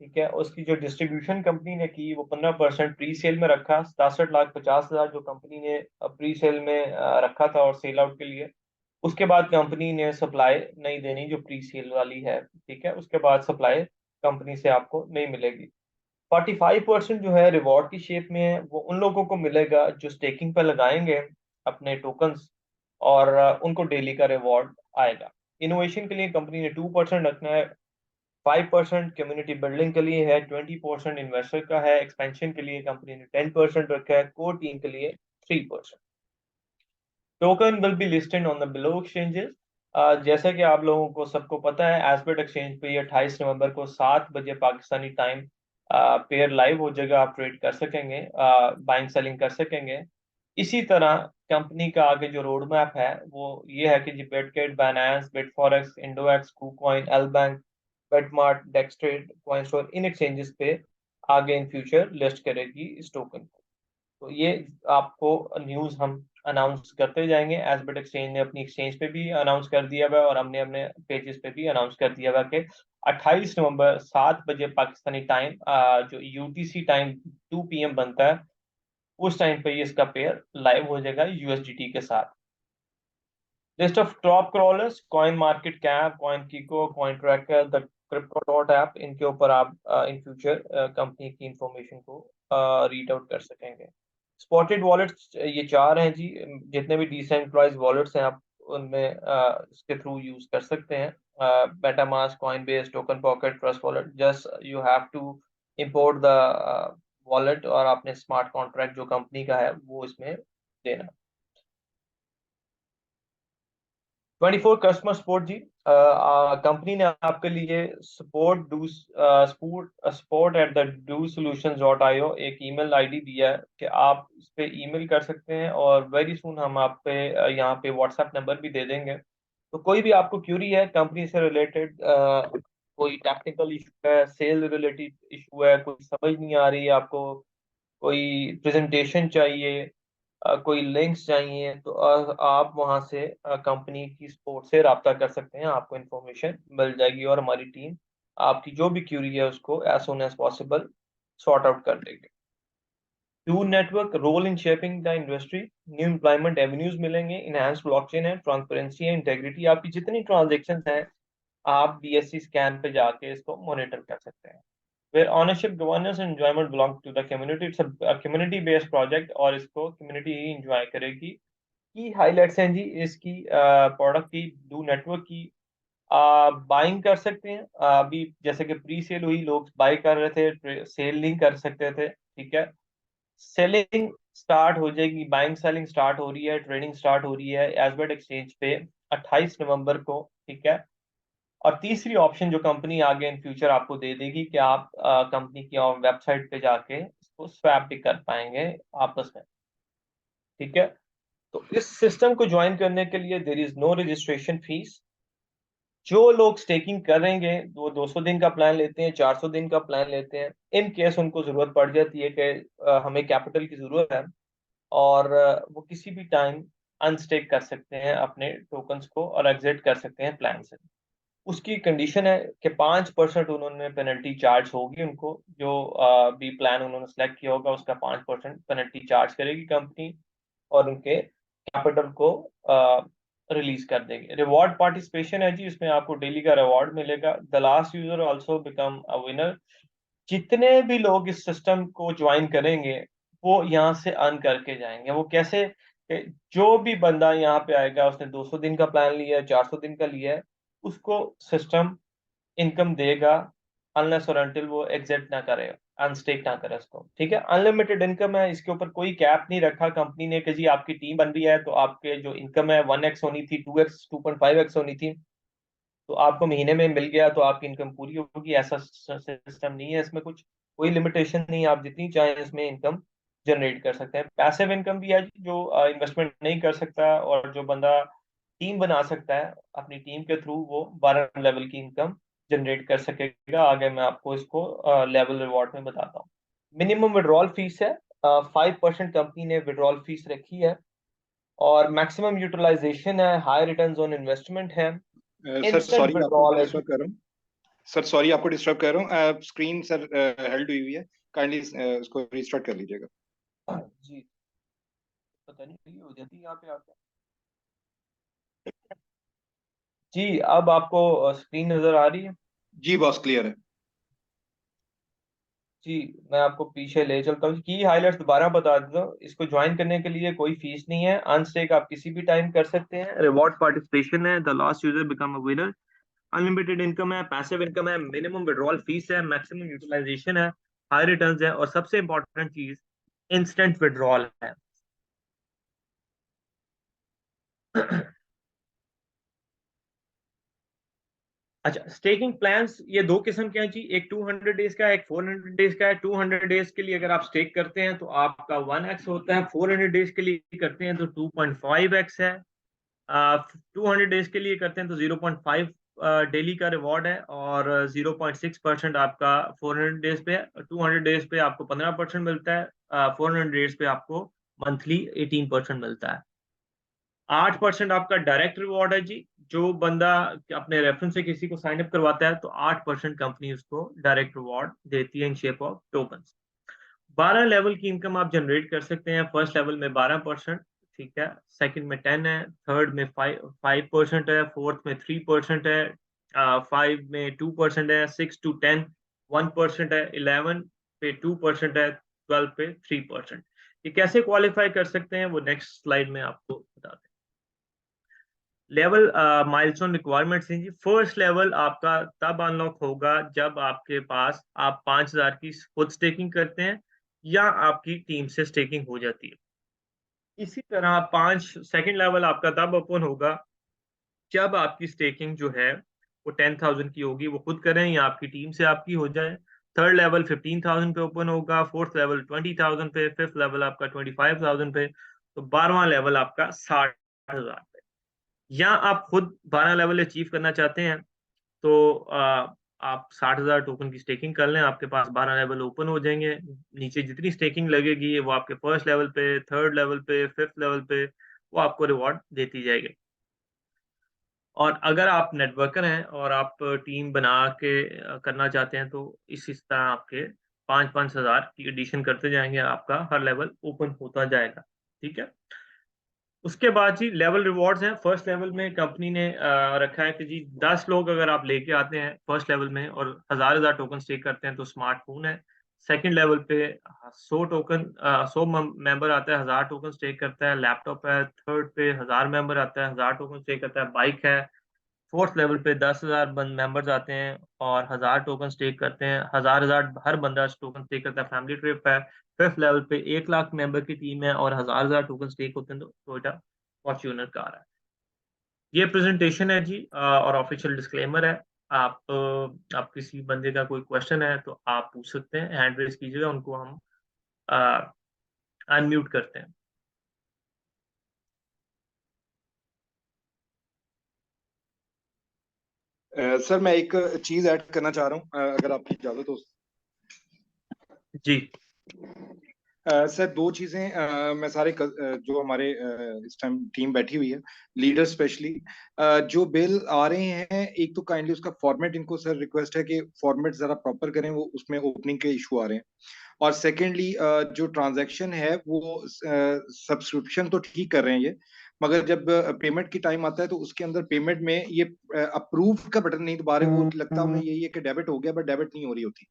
ठीक है, उसकी जो डिस्ट्रीब्यूशन कंपनी ने की वो 15% प्री सेल में रखा, 67,50,000 जो कंपनी ने प्री सेल में रखा था और सेल आउट के लिए। उसके बाद कंपनी ने सप्लाई नहीं देनी जो प्री सेल वाली है। ठीक है, उसके बाद सप्लाई कंपनी से आपको नहीं मिलेगी। 45% जो है रिवॉर्ड की शेप में है, वो उन लोगों को मिलेगा जो स्टेकिंग पर लगाएंगे अपने टोकन्स, और उनको डेली का रिवॉर्ड आएगा। इनोवेशन के लिए कंपनी ने 2% रखना है, 5% कम्युनिटी बिल्डिंग के लिए है, 20% इन्वेस्टर का है, एक्सपेंशन के लिए कंपनी ने 10% रखा है, कोर टीम के लिए 3%। Token will be listed on the below exchanges. जैसा कि आप लोगों को सबको पता है, एस्पेक्ट एक्सचेंज पे ये 28 नवंबर को 7 बजे पाकिस्तानी टाइम पेयर लाइव हो जाएगा। आप ट्रेड कर सकेंगे, बाइंग सेलिंग कर सकेंगे। इसी तरह कंपनी का आगे जो रोड मैप है वो ये है कि जी Bitget, Binance, BitForex, Indoex, KuCoin, LBank, BitMart, DexTrade, CoinStore, इन एक्सचेंजेस पे आगे इन फ्यूचर लिस्ट करेगी इस टोकन को। तो ये आपको न्यूज़ हम अनाउंस करते जाएंगे। एसबेट एक्सचेंज ने अपनी एक्सचेंज पे भी अनाउंस कर दिया हुआ है, और हमने अपने पेजेस पे भी अनाउंस कर दिया हुआ कि 28 नवंबर 7 बजे पाकिस्तानी टाइम, जो यूटीसी टाइम 2 PM बनता है, उस टाइम पे ये इसका पेयर लाइव हो जाएगा यूएसडीटी के साथ। List of top crawlers, coin market cap, coin कीको, coin tracker, the crypto dot app, इनके ऊपर आप इन फ्यूचर कंपनी की इंफॉर्मेशन को रीड आउट कर सकेंगे। स्पॉटेड वॉलेट्स ये 4 हैं जी, जितने भी डिसेंट्रलाइज वॉलेट्स हैं आप उनमें इसके थ्रू यूज कर सकते हैं। MetaMask, Coinbase, Token Pocket, Trust Wallet. Just you have to import the wallet, और आपने स्मार्ट कॉन्ट्रैक्ट जो कंपनी का है वो इसमें देना। 24 कस्टमर सपोर्ट जी, कंपनी ने आपके लिए support@the-do-solutions.io एक ईमेल आईडी दिया है कि आप इस पे ईमेल कर सकते हैं, और वेरी सुन हम आप पे यहाँ पे व्हाट्सएप नंबर भी दे देंगे। तो कोई भी आपको क्यूरी है कंपनी से रिलेटेड, कोई टेक्निकल इशू है, सेल रिलेटेड इशू है, कोई समझ नहीं आ रही है आपको, कोई प्रेजेंटेशन चाहिए, कोई लिंक्स चाहिए, तो आप वहां से कंपनी की सपोर्ट से रब्ता कर सकते हैं। आपको इन्फॉर्मेशन मिल जाएगी, और हमारी टीम आपकी जो भी क्यूरी है उसको as soon as possible sort out कर देगी। To network role in shaping the industry, new employment avenues मिलेंगे, इनहेंस ब्लॉकचेन है, ट्रांसपेरेंसी है, इंटेग्रिटी, आपकी जितनी ट्रांजेक्शन हैं आप बीएससी स्कैन पे जाके इसको मॉनिटर कर सकते हैं। where ownership, governance and enjoyment belong to the community. It's a community based project, और इसको community ही enjoy करेगी। की हाईलाइट्स हैं जी इसकी, प्रोडक्ट की, डू नेटवर्क की, बाइंग कर सकते हैं। अभी जैसे कि प्री सेल हुई, लोग बाय कर रहे थे, सेल नहीं कर सकते थे। ठीक है, सेलिंग स्टार्ट हो जाएगी, बाइंग सेलिंग स्टार्ट हो रही है, ट्रेडिंग स्टार्ट हो रही है एसबेट एक्सचेंज पे 28 नवंबर को। ठीक है, और तीसरी ऑप्शन जो कंपनी आगे इन फ्यूचर आपको दे देगी कि आप कंपनी की वेबसाइट पे जाके इसको स्वैप भी कर पाएंगे आपस में। ठीक है, तो इस सिस्टम को ज्वाइन करने के लिए there is no registration fees. जो लोग स्टेकिंग करेंगे वो 200 दिन का प्लान लेते हैं, 400 दिन का प्लान लेते हैं। इन केस उनको जरूरत पड़ जाती है कि हमें कैपिटल की जरूरत है, और वो किसी भी टाइम अनस्टेक कर सकते हैं अपने टोकन्स को और एग्जिट कर सकते हैं प्लान से। उसकी कंडीशन है कि 5% उन्होंने पेनल्टी चार्ज होगी उनको, जो भी प्लान उन्होंने सेलेक्ट किया होगा उसका 5% पेनल्टी चार्ज करेगी कंपनी और उनके कैपिटल को रिलीज कर देगी। रिवॉर्ड पार्टिसिपेशन है जी, इसमें आपको डेली का रिवॉर्ड मिलेगा। The last user also become a winner. जितने भी लोग इस सिस्टम को ज्वाइन करेंगे वो यहाँ से अर्न करके जाएंगे। वो कैसे? जो भी बंदा यहाँ पे आएगा, उसने 200 दिन का प्लान लिया है, 400 दिन का लिया है, उसको सिस्टम इनकम देगा अनलेस और अनटिल वो एग्जिट ना करे, अनस्टेक ना करे उसको। ठीक है, अनलिमिटेड इनकम है, इसके ऊपर कोई कैप नहीं रखा कंपनी ने कि जी आपकी टीम बन रही है तो आपके जो इनकम है 1x होनी थी, 2x 2.5x होनी थी, तो आपको महीने में मिल गया तो आपकी इनकम पूरी होगी। ऐसा सिस्टम नहीं है, इसमें कुछ कोई लिमिटेशन नहीं है, आप जितनी चाहें इसमें इनकम जनरेट कर सकते हैं। पैसिव इनकम भी है जो इन्वेस्टमेंट नहीं कर सकता और जो बंदा टीम बना सकता है अपनी टीम के थ्रू, वो 12 लेवल की इनकम जनरेट कर सकेगा। आगे मैं आपको इसको लेवल रिवॉर्ड में बताता हूँ। मिनिमम विड्रॉल फीस है 5% कंपनी ने विड्रॉल फीस रखी है और मैक्सिमम यूटिलाइजेशन है, हाई रिटर्न ऑन इन्वेस्टमेंट है, सर इंस्टेंट सॉरी आपको विड्रॉल है। डिस्टर्ब कर रहा हूँ। सर सॉरी आपको डिस्टर्ब कर रहा हूँ। स्क्रीन सर हेल्ड हुई हुई है, काइंडली उसको रीस्टार्ट कर लीजिएगा। जी, पता नहीं क्यों हो जाती है यहाँ पे आके। जी, अब आपको स्क्रीन नजर आ रही है? जी बॉस, क्लियर है। जी, मैं आपको पीछे ले चलता हूँ। की हाइलाइट्स दोबारा बता देता हूँ। इसको ज्वाइन करने के लिए कोई फीस नहीं है, अनस्टेक आप किसी भी टाइम कर सकते हैं, रिवॉर्ड पार्टिसिपेशन है, the last user become a winner, unlimited income है, पैसिव इनकम है, मिनिमम विड्रॉल फीस है, मैक्सिमम यूटिलाइजेशन है, हाई रिटर्न्स है और सबसे इंपॉर्टेंट चीज इंस्टेंट विड्रॉल है। अच्छा, स्टेकिंग प्लान्स ये दो किस्म के हैं जी, एक 200 डेज का है, एक 400 डेज का है। 200 डेज के लिए अगर आप स्टेक करते हैं तो आपका 1x होता है, 400 डेज के लिए करते हैं तो 2.5x है। 200 डेज के लिए करते हैं तो 0.5 डेली का रिवॉर्ड है और 0.6% आपका 400 डेज पे है। 200 डेज पे आपको 15% मिलता है, 400 डेज पे आपको मंथली 18% मिलता है। 8% आपका डायरेक्ट रिवॉर्ड है जी, जो बंदा अपने रेफरेंस से किसी को साइन अप करवाता है तो 8% कंपनी उसको डायरेक्ट रिवॉर्ड देती है इन शेप ऑफ टोकन्स। 12 लेवल की इनकम आप जनरेट कर सकते हैं। फर्स्ट लेवल में 12%, ठीक है, सेकंड में 10 है, थर्ड में 5% है, फोर्थ में 3% है, 5 में 2% है, 6 to 10 1% है, 11 पे 2% है, 12 पे 3%। ये कैसे क्वालिफाई कर सकते हैं वो नेक्स्ट स्लाइड में आपको बताते हैं। लेवल माइलस्टोन रिक्वायरमेंट्स हैं जी। फर्स्ट लेवल आपका तब अनलॉक होगा जब आपके पास आप 5,000 की खुद स्टेकिंग करते हैं या आपकी टीम से स्टेकिंग हो जाती है। इसी तरह 5 सेकंड लेवल आपका तब ओपन होगा जब आपकी स्टेकिंग जो है वो 10,000 की होगी, वो खुद करें या आपकी टीम से आपकी हो जाए। थर्ड लेवल 15,000 पे ओपन होगा, फोर्थ लेवल 20,000 पे, फिफ्थ लेवल आपका 25,000 पे, तो 12वां लेवल आपका 60,000 पे। या आप खुद 12 लेवल अचीव करना चाहते हैं तो आप 60,000 टोकन की स्टेकिंग कर लें, आपके पास 12 लेवल ओपन हो जाएंगे। नीचे जितनी स्टेकिंग लगेगी वो आपके फर्स्ट लेवल पे, थर्ड लेवल पे, फिफ्थ लेवल पे वो आपको रिवॉर्ड देती जाएगी। और अगर आप नेटवर्कर हैं और आप टीम बना के करना चाहते हैं तो इस तरह आपके 5-5 हज़ार की एडिशन करते जाएंगे, आपका हर लेवल ओपन होता जाएगा। ठीक है, उसके बाद जी लेवल रिवॉर्ड्स हैं। फर्स्ट लेवल में कंपनी ने रखा है कि जी 10 लोग अगर आप लेके आते हैं फर्स्ट लेवल में और 1,000 टोकन स्टेक करते हैं तो स्मार्टफोन है। सेकंड लेवल पे 100 मेंबर आता है, 1,000 टोकन स्टेक करता है, लैपटॉप है। थर्ड पे 1,000 मेंबर आता है, 1,000 टोकन स्टेक करता है, बाइक है। फोर्थ लेवल पे 10,000 मेंबर्स आते हैं और 1,000 टोकन स्टेक करते हैं, 1,000 हर बंदा टोकन स्टेक करता है, फैमिली ट्रिप है। फिफ्थ लेवल पे 1 लाख मेंबर की टीम है और 1,000 टोकन स्टेक होते हैं तो टोयोटा फॉर्च्यूनर कार है। ये प्रेजेंटेशन है जी और ऑफिशियल डिस्क्लेमर है। आप किसी बंदे का कोई क्वेश्चन है तो आप पूछ सकते हैं, हैंड रेज कीजिएगा, उनको हम अनम्यूट करते हैं। सर मैं एक चीज ऐड करना चाह रहा हूँ, अगर आपकी इजाजत हो। जी सर दो चीजें, मैं सारे जो हमारे इस टाइम टीम बैठी हुई है, लीडर स्पेशली, जो बिल आ रहे हैं, एक तो काइंडली उसका फॉर्मेट, इनको सर रिक्वेस्ट है कि फॉर्मेट जरा प्रॉपर करें, वो उसमें ओपनिंग के इशू आ रहे हैं। और सेकेंडली जो ट्रांजैक्शन है वो सब्सक्रिप्शन तो ठीक कर रहे हैं ये, मगर जब पेमेंट की टाइम आता है तो उसके अंदर पेमेंट में ये अप्रूव का बटन नहीं दबा रहे, वो लगता है हमें यही है कि डेबिट हो गया, बट डेबिट नहीं हो रही होती।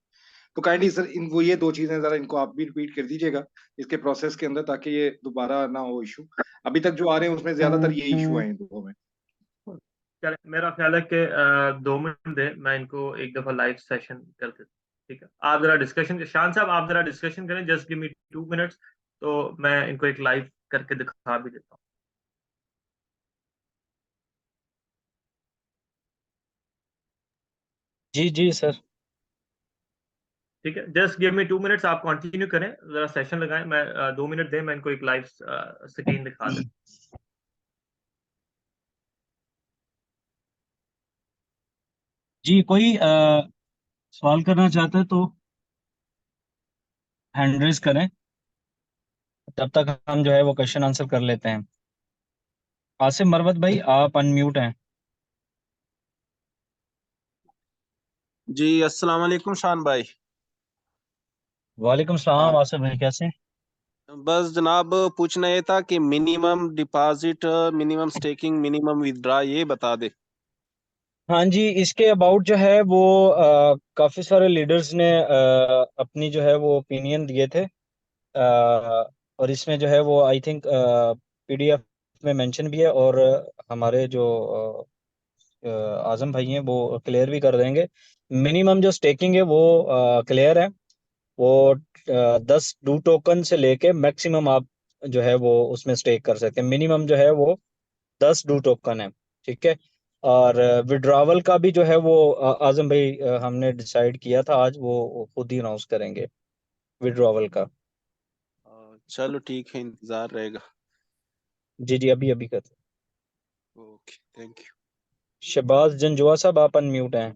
तो काइंडली सर इन वो ये दो चीजें जरा इनको आप भी रिपीट कर दीजिएगा इसके प्रोसेस के अंदर, ताकि ये दोबारा ना हो इशू। अभी तक जो आ रहे हैं उसमें ज्यादातर ये इशू है इन दो में। चले, मेरा ख्याल है कि 2 मिनट दे, मैं इनको एक दफा लाइव सेशन कर देता हूँ। ठीक है, आप जरा डिस्कशन, शान साहब आप जरा डिस्कशन करें, जस्ट गिव मी 2 मिनट्स, तो मैं इनको एक लाइव करके दिखा भी देता हूँ। जी जी सर। ठीक है, जस्ट गिव मी 2 मिनट्स, आप कंटिन्यू करें, जरा सेशन लगाएं, मैं 2 मिनट दें, मैं इनको एक लाइव स्क्रीन दिखा देता हूँ। जी, कोई सवाल करना चाहता है तो हैंड रेज करें, तब तक हम जो है वो क्वेश्चन आंसर कर लेते हैं। आसिम मरवत भाई, आप अनम्यूट हैं। जी अस्सलाम वालेकुम शान भाई। वालेकुम सलाम आसिफ भाई, कैसे हैं? बस जनाब पूछना ये था कि minimum deposit, minimum staking, minimum withdraw ये बता दे। हाँ जी, इसके अबाउट जो है वो काफ़ी सारे लीडर्स ने अपनी जो है वो ओपिनियन दिए थे, और इसमें जो है वो आई थिंक पीडीएफ में मेंशन भी है, और हमारे जो आजम भाई हैं वो क्लियर भी कर देंगे। मिनिमम जो स्टेकिंग है वो क्लियर है, वो 10 डू टोकन से लेके मैक्सिमम आप जो है वो उसमें स्टेक कर सकते हैं। मिनिमम जो है वो 10 डू टोकन है, ठीक है। और विड्रावल का भी जो है वो आजम भाई हमने डिसाइड किया था आज, वो खुद ही अनाउंस करेंगे विड्रावल का। चलो ठीक है, इंतजार रहेगा। जी जी, अभी अभी करते हैं। Okay, thank you. Shahbaz Janjua साहब, आप अनम्यूट हैं।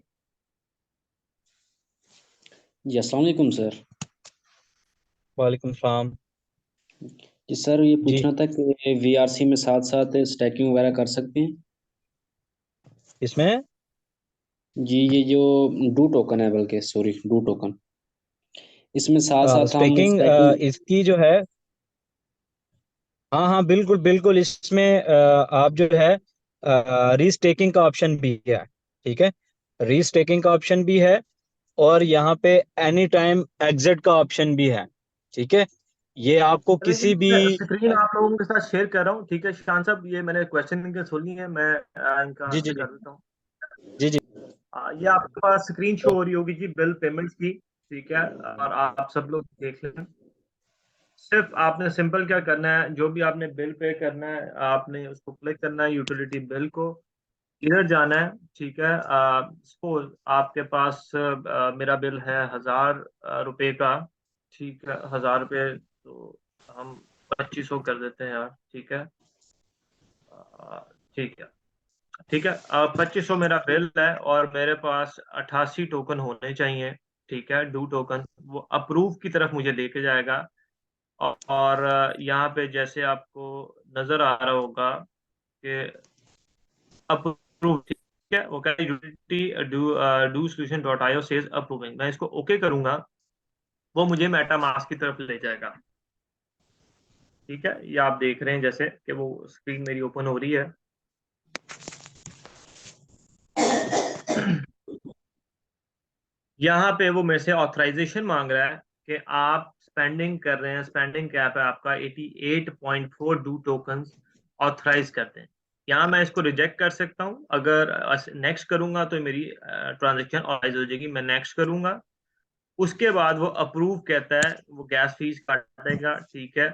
जी अस्सलाम वालेकुम सर। वालेकुम सलाम। जी सर, ये जी, पूछना था कि वीआरसी में साथ साथ स्टैकिंग वगैरह कर सकते हैं? इसमें जी, ये जो डू टोकन है, बल्कि सॉरी डू टोकन, इसमें साथ साथ हम स्टेकिंग स्टैकिंग। इसकी जो है, हाँ हाँ बिल्कुल बिल्कुल, इसमें आप जो है रीस्टेकिंग का ऑप्शन भी है, ठीक है। रीस्टेकिंग का ऑप्शन भी है, और यहाँ पे एनी टाइम एग्जिट का ऑप्शन भी है, ठीक है। ये आपको चलिए जी, किसी भी मैं स्क्रीन आप लोगों के साथ शेयर कर रहा हूँ। ठीक है शान साहब, ये मैंने क्वेश्चन इनके सुनी है, मैं इनका जी आंसर जी जी कर देता हूँ। जी जी। ये आपके पास स्क्रीन शो हो रही होगी जी, बिल पेमेंट्स की। ठीक है, और आप सब लोग देख लें। सिर्फ आपने सिंपल क्या करना है, जो भी आपने बिल पे करना है, आपने उसको क्लिक करना है, यूटिलिटी बिल को, इधर जाना है। ठीक है, सपोज आपके पास मेरा बिल है 1000 रुपए का। ठीक है, 1000 रुपये, तो हम 2500 कर देते हैं यार। ठीक है, ठीक है, ठीक है, 2500 मेरा बिल है, और मेरे पास 88 टोकन होने चाहिए। ठीक है, डू टोकन, वो अप्रूव की तरफ मुझे लेके जाएगा। और यहाँ पे जैसे आपको नजर आ रहा होगा कि अप्रूव, ठीक है, वो कह utility do solution dot IO says approving, मैं इसको ओके करूंगा, वो मुझे मेटामास्क की तरफ ले जाएगा। ठीक है, ये आप देख रहे हैं जैसे कि वो स्क्रीन मेरी ओपन हो रही है। यहाँ पे वो मेरे से ऑथराइजेशन मांग रहा है कि आप स्पेंडिंग कर रहे हैं, स्पेंडिंग कैप है आपका 88.4 डू टोकन, ऑथराइज करते हैं। यहाँ मैं इसको रिजेक्ट कर सकता हूँ, अगर नेक्स्ट करूंगा तो मेरी ट्रांजेक्शन ऑथराइज हो जाएगी, मैं नेक्स्ट करूंगा। उसके बाद वो अप्रूव कहता है, वो गैस फीस काटेगा। ठीक है,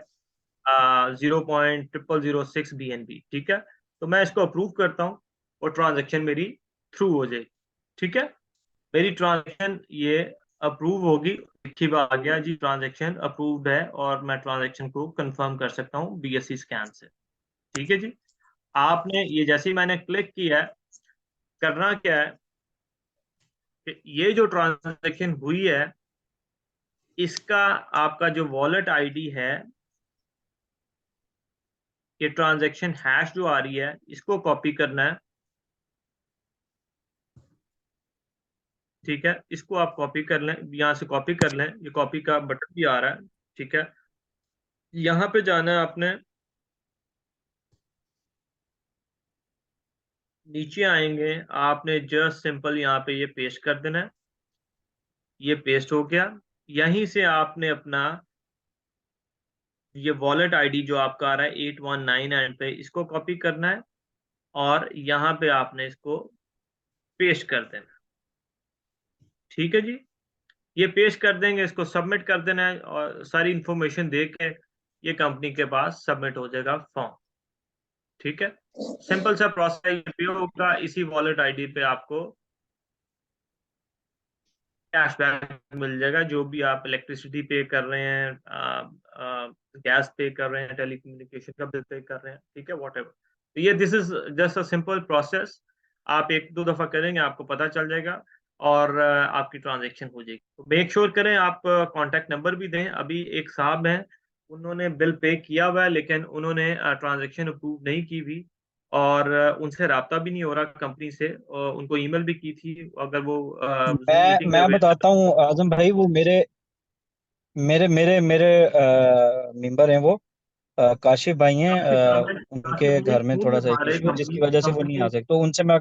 0.0006 BNB। ठीक है, तो मैं इसको अप्रूव करता हूँ, और ट्रांजेक्शन मेरी थ्रू हो जाएगी। ठीक है, मेरी ट्रांजेक्शन ये अप्रूव होगी, लिखी हुआ आ गया जी, ट्रांजेक्शन अप्रूव्ड है, और मैं ट्रांजेक्शन को कंफर्म कर सकता हूँ BSC स्कैन से। ठीक है जी, आपने ये जैसे ही मैंने क्लिक किया है, करना क्या है कि ये जो ट्रांजेक्शन हुई है, इसका आपका जो वॉलेट आईडी है, ये ट्रांजैक्शन हैश जो आ रही है, इसको कॉपी करना है। ठीक है, इसको आप कॉपी कर लें, यहाँ से कॉपी कर लें, ये कॉपी का बटन भी आ रहा है। ठीक है, यहाँ पे जाना है आपने, नीचे आएंगे, आपने जस्ट सिंपल यहाँ पे ये पेस्ट कर देना है। ये पेस्ट हो गया। यहीं से आपने अपना ये वॉलेट आईडी जो आपका आ रहा है 819 एंड पे, इसको कॉपी करना है और यहाँ पे आपने इसको पेस्ट कर देना। ठीक है जी, ये पेस्ट कर देंगे, इसको सबमिट कर देना है और सारी इंफॉर्मेशन दे के ये कंपनी के पास सबमिट हो जाएगा फॉर्म। ठीक है, सिंपल सा प्रोसेस पे होगा। इसी वॉलेट आईडी पे आपको कैशबैक मिल जाएगा, जो भी आप इलेक्ट्रिसिटी पे कर रहे हैं, गैस पे कर रहे हैं, टेलीकम्युनिकेशन का बिल पे कर रहे हैं। ठीक है, वॉट ये this is just a simple process. आप एक दो दफा करेंगे, आपको पता चल जाएगा और आपकी ट्रांजैक्शन हो जाएगी। तो मेक श्योर करें आप कांटेक्ट नंबर भी दें। अभी एक साहब हैं, उन्होंने बिल पे किया हुआ है, लेकिन उन्होंने ट्रांजैक्शन अप्रूव नहीं की हुई और उनसे राब्ता भी नहीं हो रहा कंपनी से। उनको ईमेल भी की थी, अगर वो जूम मीटिंग में मैं बताता हूँ आजम भाई, वो मेरे मेरे मेरे मेरे मेंबर हैं वो, काशिफ भाई हैं। काशिफ उनके भाई घर में फोन नहीं थोड़ा सा उठा एक रहे इशू है कंपनी जिसकी वजह से वो नहीं आ कंपनी। सकते, तो उनसे मैं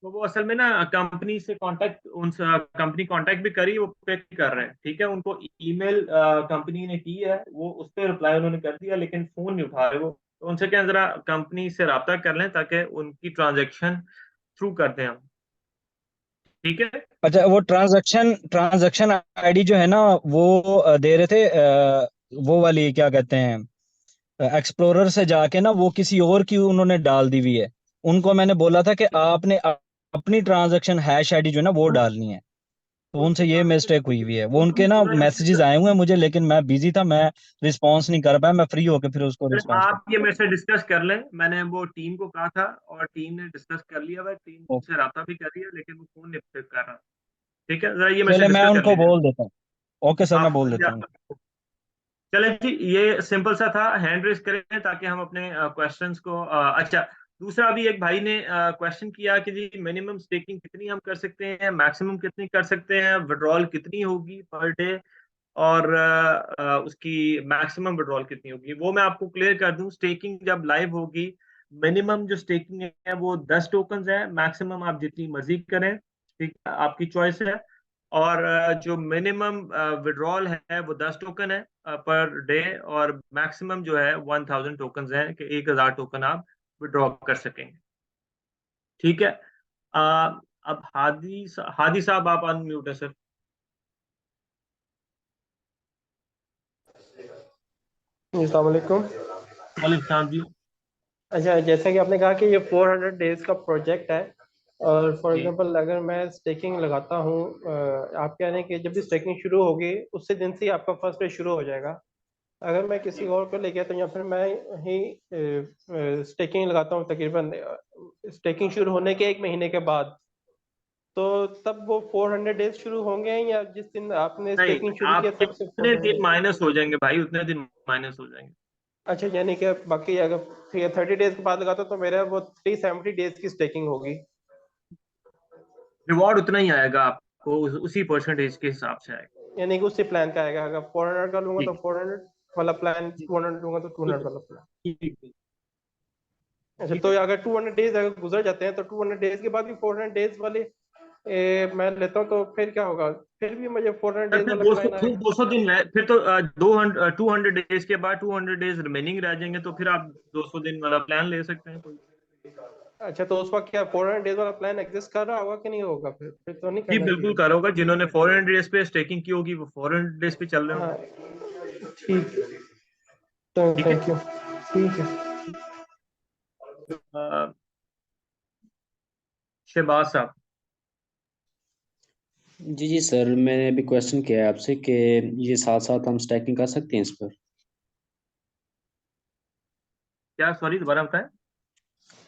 तो वो असल में ना कंपनी से कांटेक्ट, उन कंपनी कांटेक्ट भी करी, वो पे कर रहे हैं। ठीक है, उनको ईमेल कंपनी ने की है, वो उस पर रिप्लाई उन्होंने कर दिया, लेकिन फोन नहीं उठा रहे वो। तो उनसे क्या, जरा कंपनी से राब्ता कर लें ताकि उनकी ट्रांजैक्शन थ्रू कर दें हम। ठीक है, अच्छा, वो ट्रांजैक्शन आईडी जो है ना, वो दे रहे थे, वो वाली क्या कहते हैं, एक्सप्लोरर से जाके ना वो किसी और की उन्होंने डाल दी हुई है। उनको मैंने बोला था कि आपने अपनी ट्रांजैक्शन हैश आईडी जो है ना वो डालनी है, तो तो उनसे ये मिस्टेक हुई हुई है। वो उनको उनके ना पूरा मैसेजेस आए हुए हैं मुझे, लेकिन मैं बिजी था, मैं रिस्पॉन्स नहीं कर पाया। मैं फ्री होके फिर उसको रिस्पॉन्स आप ये मेरे से डिस्कस कर लें, मैंने वो टीम को कहा था और टीम ने डिस्कस कर लिया हुआ, टीम कर। से राब्ता भी कर रही है, लेकिन वो फोन नहीं पिक कर रहा। ठीक है, जरा ये मेरे से चले, मैं डिस्कस कर उनको लीजिए बोल देता हूँ। ओके सर, मैं आप। बोल देता हूँ। चले जी, ये सिंपल सा था, हैंड रेस करें ताकि हम अपने क्वेश्चंस को अच्छा, दूसरा अभी एक भाई ने क्वेश्चन किया कि जी मिनिमम स्टेकिंग कितनी हम कर सकते हैं, मैक्सिमम कितनी कर सकते हैं, विड्रॉल कितनी होगी पर डे, और उसकी मैक्सिमम विड्रॉल कितनी होगी। वो मैं आपको क्लियर कर दूं, स्टेकिंग जब लाइव होगी, मिनिमम जो स्टेकिंग है वो 10 टोकन है, मैक्सिमम आप जितनी मर्जी करें। ठीक है, आपकी चॉइस है। और जो मिनिमम विड्रॉल है वो 10 टोकन है पर डे, और मैक्सिमम जो है 1000 टोकन है कि 1000 टोकन आप विड्रॉ कर सकेंगे। ठीक है, अब हादी साहब आप अनम्यूट है सर। अस्सलाम वालेकुम। वालेकुम सलाम जी। अच्छा, जैसा कि आपने कहा कि ये 400 डेज का प्रोजेक्ट है, और फॉर जी एग्जांपल अगर मैं स्टेकिंग लगाता हूँ, आप कह रहे हैं कि जब भी स्टेकिंग शुरू होगी उससे दिन से ही आपका फर्स्ट डे शुरू हो जाएगा। अगर मैं किसी और को ले गया तो, या फिर मैं ही स्टेकिंग लगाता हूँ तकरीबन स्टेकिंग शुरू होने के 1 महीने के बाद, तो तब वो 400 डेज शुरू होंगे, या जिस दिन आपने नहीं, स्टेकिंग शुरू किया आपके तब से उतने 400 दिन डेज? माइनस हो जाएंगे भाई, उतने दिन माइनस हो जाएंगे। अच्छा, यानी कि बाकी अगर फिर 30 डेज के बाद लगाता तो मेरा वो 370 डेज की स्टेकिंग होगी। रिवॉर्ड उतना ही आएगा आपको, उसी परसेंटेज के हिसाब से आएगा। यानी कि उसी प्लान का आएगा, अगर 400 का लूंगा जी तो 400 वाला प्लान, जी 200 लूंगा तो 200 वाला प्लान। ठीक अच्छा, ठीक तो है। अगर 200 डेज अगर गुजर जाते हैं तो 200 डेज के बाद भी 400 डेज वाले मैं लेता हूँ, तो फिर क्या होगा? फिर भी मुझे 400 सर डेज फिर वाला 200 प्लान फिर आएगा? 200 दिन रह, फिर तो 200 डेज के बाद 200 डेज रिमेनिंग रह जाएंगे, तो फिर आप 200 दिन वाला प्लान ले सकते हैं कोई। अच्छा, तो उस वक्त क्या 400 डेज वाला प्लान एग्जिस्ट कर रहा होगा कि नहीं होगा? फिर तो नहीं जी करना बिल्कुल चाहिए। कर होगा, जिन्होंने 400 डेज पे स्टेकिंग की होगी वो 400 डेज पे चल रहे हाँ, होंगे। ठीक है, तो ठीक है। Thank you. ठीक है। अ, शहबाज साहब। जी जी सर, मैंने अभी क्वेश्चन किया है आपसे कि ये साथ साथ हम स्टैकिंग कर सकते हैं इस पर। क्या, सॉरी दोबारा बताएं।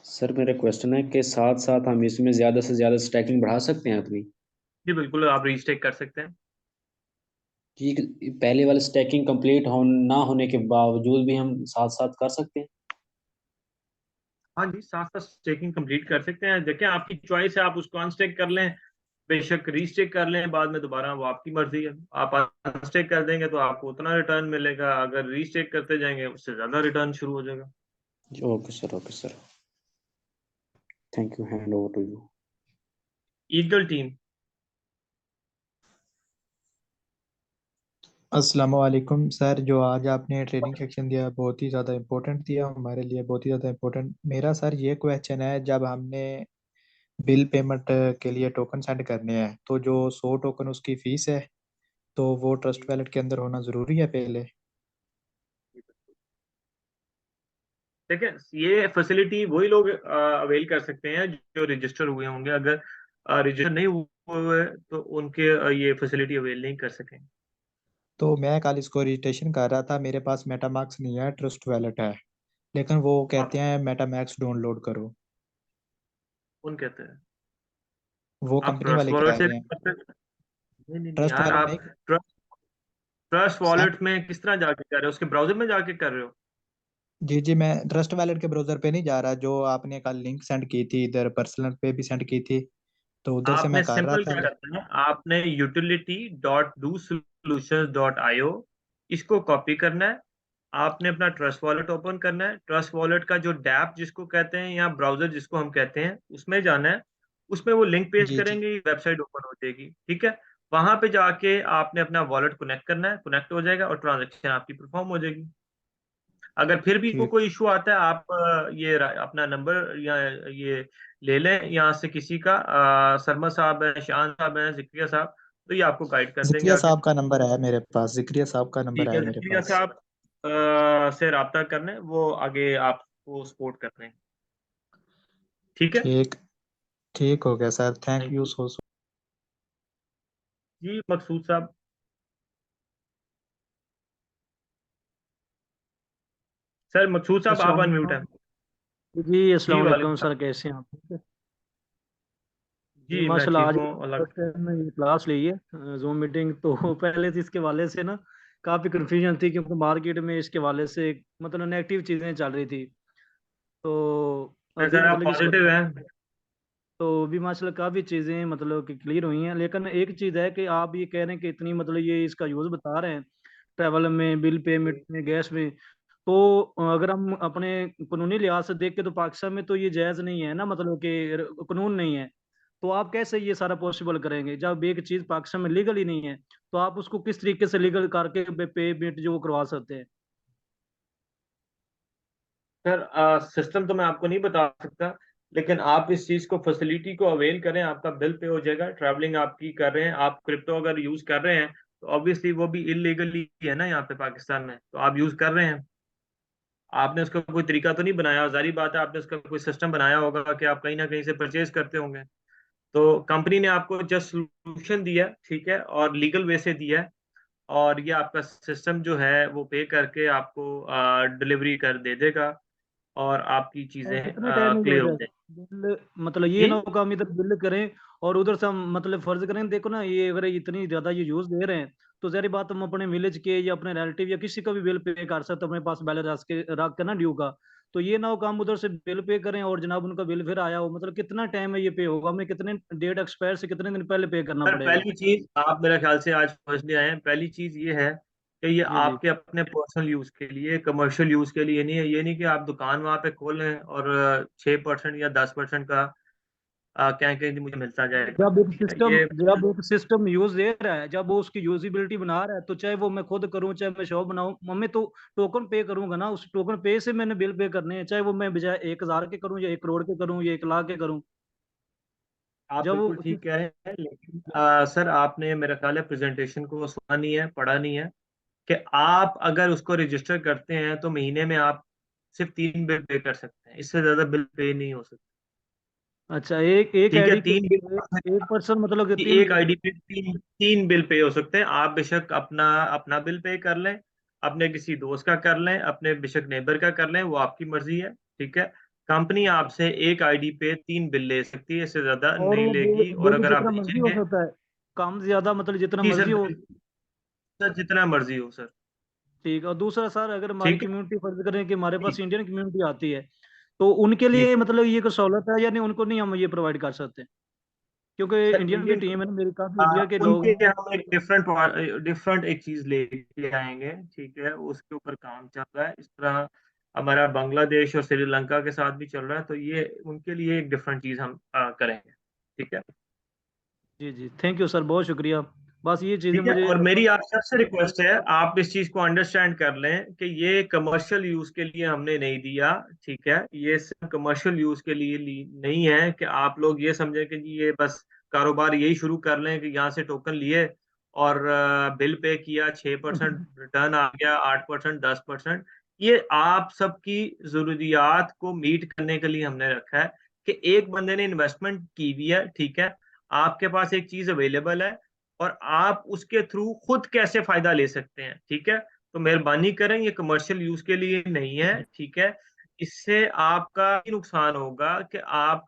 सर मेरा क्वेश्चन है कि साथ साथ हम इसमें ज़्यादा से ज़्यादा स्टैकिंग बढ़ा सकते हैं अपनी। जी बिल्कुल, आप रीस्टेक कर सकते हैं। कि पहले वाला स्टैकिंग कंप्लीट ना होने के बावजूद भी हम साथ साथ कर सकते हैं। हाँ जी, साथ साथ स्टेकिंग कंप्लीट कर सकते हैं। देखिए आपकी चॉइस है, आप उसको अनस्टेक कर लें, बेशक रीस्टेक कर लें बाद में दोबारा, वो आपकी मर्जी है। आप अनस्टेक कर देंगे तो आपको उतना रिटर्न मिलेगा, अगर रीस्टेक करते जाएंगे उससे ज्यादा रिटर्न शुरू हो जाएगा। Okay sir, okay sir, thank you, hand over to you. Eagle team. अस्सलामुअलैकुम सर, जो आज आपने ट्रेनिंग सेक्शन दिया बहुत ही ज़्यादा इम्पोर्टेंट दिया हमारे लिए, बहुत ही ज़्यादा इम्पोर्टेंट। मेरा सर ये क्वेश्चन है, जब हमने बिल पेमेंट के लिए टोकन सेंड करने हैं तो जो 100 टोकन उसकी फीस है तो वो ट्रस्ट वैलेट के अंदर होना ज़रूरी है पहले? देखिए ये फैसिलिटी वही लोग अवेल कर सकते हैं जो रजिस्टर हुए होंगे। अगर रजिस्टर नहीं हुए तो उनके ये फैसिलिटी अवेल नहीं कर सकेंगे। तो मैं कल इसको रजिस्ट्रेशन कर रहा था, मेरे पास मेटामास्क नहीं है, ट्रस्ट वैलेट है, लेकिन वो कहते हैं मेटामास्क डाउनलोड करो। कौन कहते हैं? वो आप कंपनी ट्रस्ट वाले कह वॉलेट से रहे हैं। नहीं ट्रस्ट यार, वैलेट आप नहीं ट्रस्ट सर। वॉलेट में किस तरह जाके कर रहे हो? उसके ब्राउजर में जाके कर रहे हो? जी जी, मैं ट्रस्ट वैलेट के ब्राउजर पे नहीं जा रहा, जो आपने कल लिंक सेंड की थी इधर पर्सनल पे भी सेंड की थी, तो उधर से आपने मैं कर रहा सिंपल था। क्या करना है, आपने utility.dosolutions.io इसको कॉपी करना है। आपने अपना ट्रस्ट वॉलेट ओपन करना है। ट्रस्ट वॉलेट का जो डैप जिसको कहते हैं या ब्राउजर जिसको हम कहते हैं उसमें जाना है। उसमें वो लिंक पेस्ट जी जी, करेंगे, वेबसाइट ओपन हो जाएगी। ठीक है, वहां पे जाके आपने अपना वॉलेट कनेक्ट करना है, कनेक्ट हो जाएगा और ट्रांजेक्शन आपकी परफॉर्म हो जाएगी। अगर फिर भी ठीक। कोई इशू आता है, आप अपना नंबर या ये ले लें यहाँ से किसी का, शर्मा साहब है, शान साहब है, जिक्रिया साहब, तो ये आपको गाइड कर देंगे जिक्रिया आगे। साहब का नंबर है मेरे पास, जिक्रिया साहब का नंबर ठीक है है, मेरे जिक्रिया पास। साहब से रब्ता करने, वो आगे आपको सपोर्ट कर रहे हैं। ठीक है, ठीक, ठीक हो गया sir, thank thank you you so. जी। मकसूद साहब। सर मकसूद साहब आप अस्सलाम अनम्यूट हैं। वालेकुम जी। अस्सलाम जी वालेकुम वालेकुम। सर, कैसे हैं आप? ठीक है जी, जी मैं माशाल्लाह। ठीक आज हूँ, अल्लाह। फर्स्ट टाइम मैंने क्लास ली है जूम मीटिंग, तो पहले से इसके वाले से ना काफ़ी कन्फ्यूजन थी, क्योंकि मार्केट में इसके वाले से मतलब नेगेटिव चीज़ें चल रही थी। तो अभी सर आप मतलब इसको पॉजिटिव हैं? तो अभी माशाल्लाह काफ़ी चीज़ें मतलब कि क्लियर हुई हैं। लेकिन एक चीज़ है कि आप ये कह रहे हैं कि इतनी मतलब ये इसका यूज़ बता रहे हैं ट्रैवल में, बिल पेमेंट में, गैस में, तो अगर हम अपने कानूनी लिहाज से देख के तो पाकिस्तान में तो ये जायज़ नहीं है ना, मतलब कि कानून नहीं है। तो आप कैसे ये सारा पॉसिबल करेंगे जब एक चीज़ पाकिस्तान में लीगल ही नहीं है? तो आप उसको किस तरीके से लीगल करके पेमेंट जो वो करवा सकते हैं? सर सिस्टम तो मैं आपको नहीं बता सकता, लेकिन आप इस चीज को, फैसिलिटी को अवेल करें, आपका बिल पे हो जाएगा। ट्रैवलिंग आपकी कर रहे हैं, आप क्रिप्टो अगर यूज कर रहे हैं तो ऑब्वियसली वो भी इलीगली है ना यहाँ पे पाकिस्तान में, तो आप यूज कर रहे हैं। आपने उसका कोई तरीका तो नहीं बनाया, जारी बात है आपने उसका कोई सिस्टम बनाया होगा कि आप कहीं ना कहीं से परचेज करते होंगे। तो कंपनी ने आपको जस्ट सोल्यूशन दिया, ठीक है, और लीगल वे से दिया है। और ये आपका सिस्टम जो है वो पे करके आपको डिलीवरी कर दे देगा और आपकी और चीजें कितना टाइम में हो क्लियर हो जाएगा जाएंगी। बिल? मतलब ये ना जी होगा हम इधर बिल करें और उधर से हम मतलब फर्ज करें, देखो ना, ये अगर इतनी ज्यादा ये यूज दे रहे हैं तो जारी बात हम अपने विलेज के या अपने रिलेटिव या किसी का भी बिल पे कर सकते हैं अपने पास बैलेंस रख के ना ड्यू का। तो ये ना होगा हम उधर से बिल पे करें और जनाब उनका बिल फिर आया हो, मतलब कितना टाइम है ये पे होगा? हमें कितने डेट एक्सपायर से कितने दिन पहले पे करना सर, पड़ेगा? पहली चीज आप मेरे ख्याल से आज फर्स्ट आए हैं, पहली चीज ये है कि ये जी जी। आपके अपने पर्सनल यूज के लिए, कमर्शियल यूज के लिए नहीं है। ये नहीं कि आप दुकान वहां पे खोलें और 6% या 10% का क्या कहीं मुझे मिलता जाएगा। जब एक ठीक है, सिस्टम ये जब एक सिस्टम यूज दे रहा है, जब वो उसकी यूजिबिलिटी बना रहा है, तो चाहे वो मैं खुद करूं चाहे मैं शॉप बनाऊं, मैं तो टोकन पे करूंगा ना, उस टोकन पे से मैंने बिल पे करने हैं, चाहे वो मैं बजाय 1,000 के करूं या 1 करोड़ के करूं या 1 लाख के करूं। आप जब बिल्कुल वो ठीक कह रहे हैं, लेकिन सर आपने मेरा ख्याल है प्रेजेंटेशन को सुना नहीं है, पढ़ा नहीं है। कि आप अगर उसको रजिस्टर करते हैं तो महीने में आप सिर्फ 3 बिल पे कर सकते हैं, इससे ज्यादा बिल पे नहीं हो सकते। अच्छा, एक एक ठीक है, आईडी के 3 बिल, एक पर्सन मतलब कि कि तीन एक आईडी पे तीन बिल पे हो सकते हैं। आप बेशक अपना अपना बिल पे कर लें, अपने किसी दोस्त का कर लें, अपने बेशक नेबर का कर लें, वो आपकी मर्जी है। ठीक है, कंपनी आपसे एक आईडी पे 3 बिल ले सकती है, इससे ज्यादा और नहीं वो लेगी। और बिल अगर आप जितना मर्जी हो भेजेंगे, सकता है, कम ज्यादा मतलब जितना जी सर, मर्जी हो। सर जितना मर्जी हो सर। ठीक। और दूसरा सर, अगर हमारी ठीक है कम्युनिटी फर्ज करें कि हमारे जी पास इंडियन कम्युनिटी आती है, तो उनके जी लिए मतलब ये कोई सहूलत है या नहीं, उनको नहीं हम ये प्रोवाइड कर सकते? क्योंकि सर। इंडियन भी इंडियन टीम है ना मेरी, काफी इंडिया के लोग उनके लिए हैं। हम एक डिफरेंट एक चीज लेके आएंगे, ठीक है, उसके ऊपर काम चल रहा है। इस तरह हमारा बांग्लादेश और श्रीलंका के साथ भी चल रहा है, तो ये उनके लिए एक डिफरेंट चीज हम करेंगे। ठीक है जी जी, थैंक यू सर, बहुत शुक्रिया। बस ये चीजें ठीक है। मुझे और मेरी आप सबसे रिक्वेस्ट है, आप इस चीज को अंडरस्टैंड कर लें कि ये कमर्शियल यूज के लिए हमने नहीं दिया। ठीक है, ये सिर्फ कमर्शियल यूज के लिए नहीं है कि आप लोग ये समझें कि जी ये बस कारोबार यही शुरू कर लें कि यहाँ से टोकन लिए और बिल पे किया, 6% रिटर्न आ गया, 8%, 10%। ये आप सबकी जरूरियात को मीट करने के लिए हमने रखा है कि एक बंदे ने इन्वेस्टमेंट की हुई है, ठीक है, आपके पास एक चीज अवेलेबल है और आप उसके थ्रू खुद कैसे फायदा ले सकते हैं। ठीक है, तो मेहरबानी करें, ये कमर्शियल यूज के लिए नहीं है। ठीक है, इससे आपका ही नुकसान होगा कि आप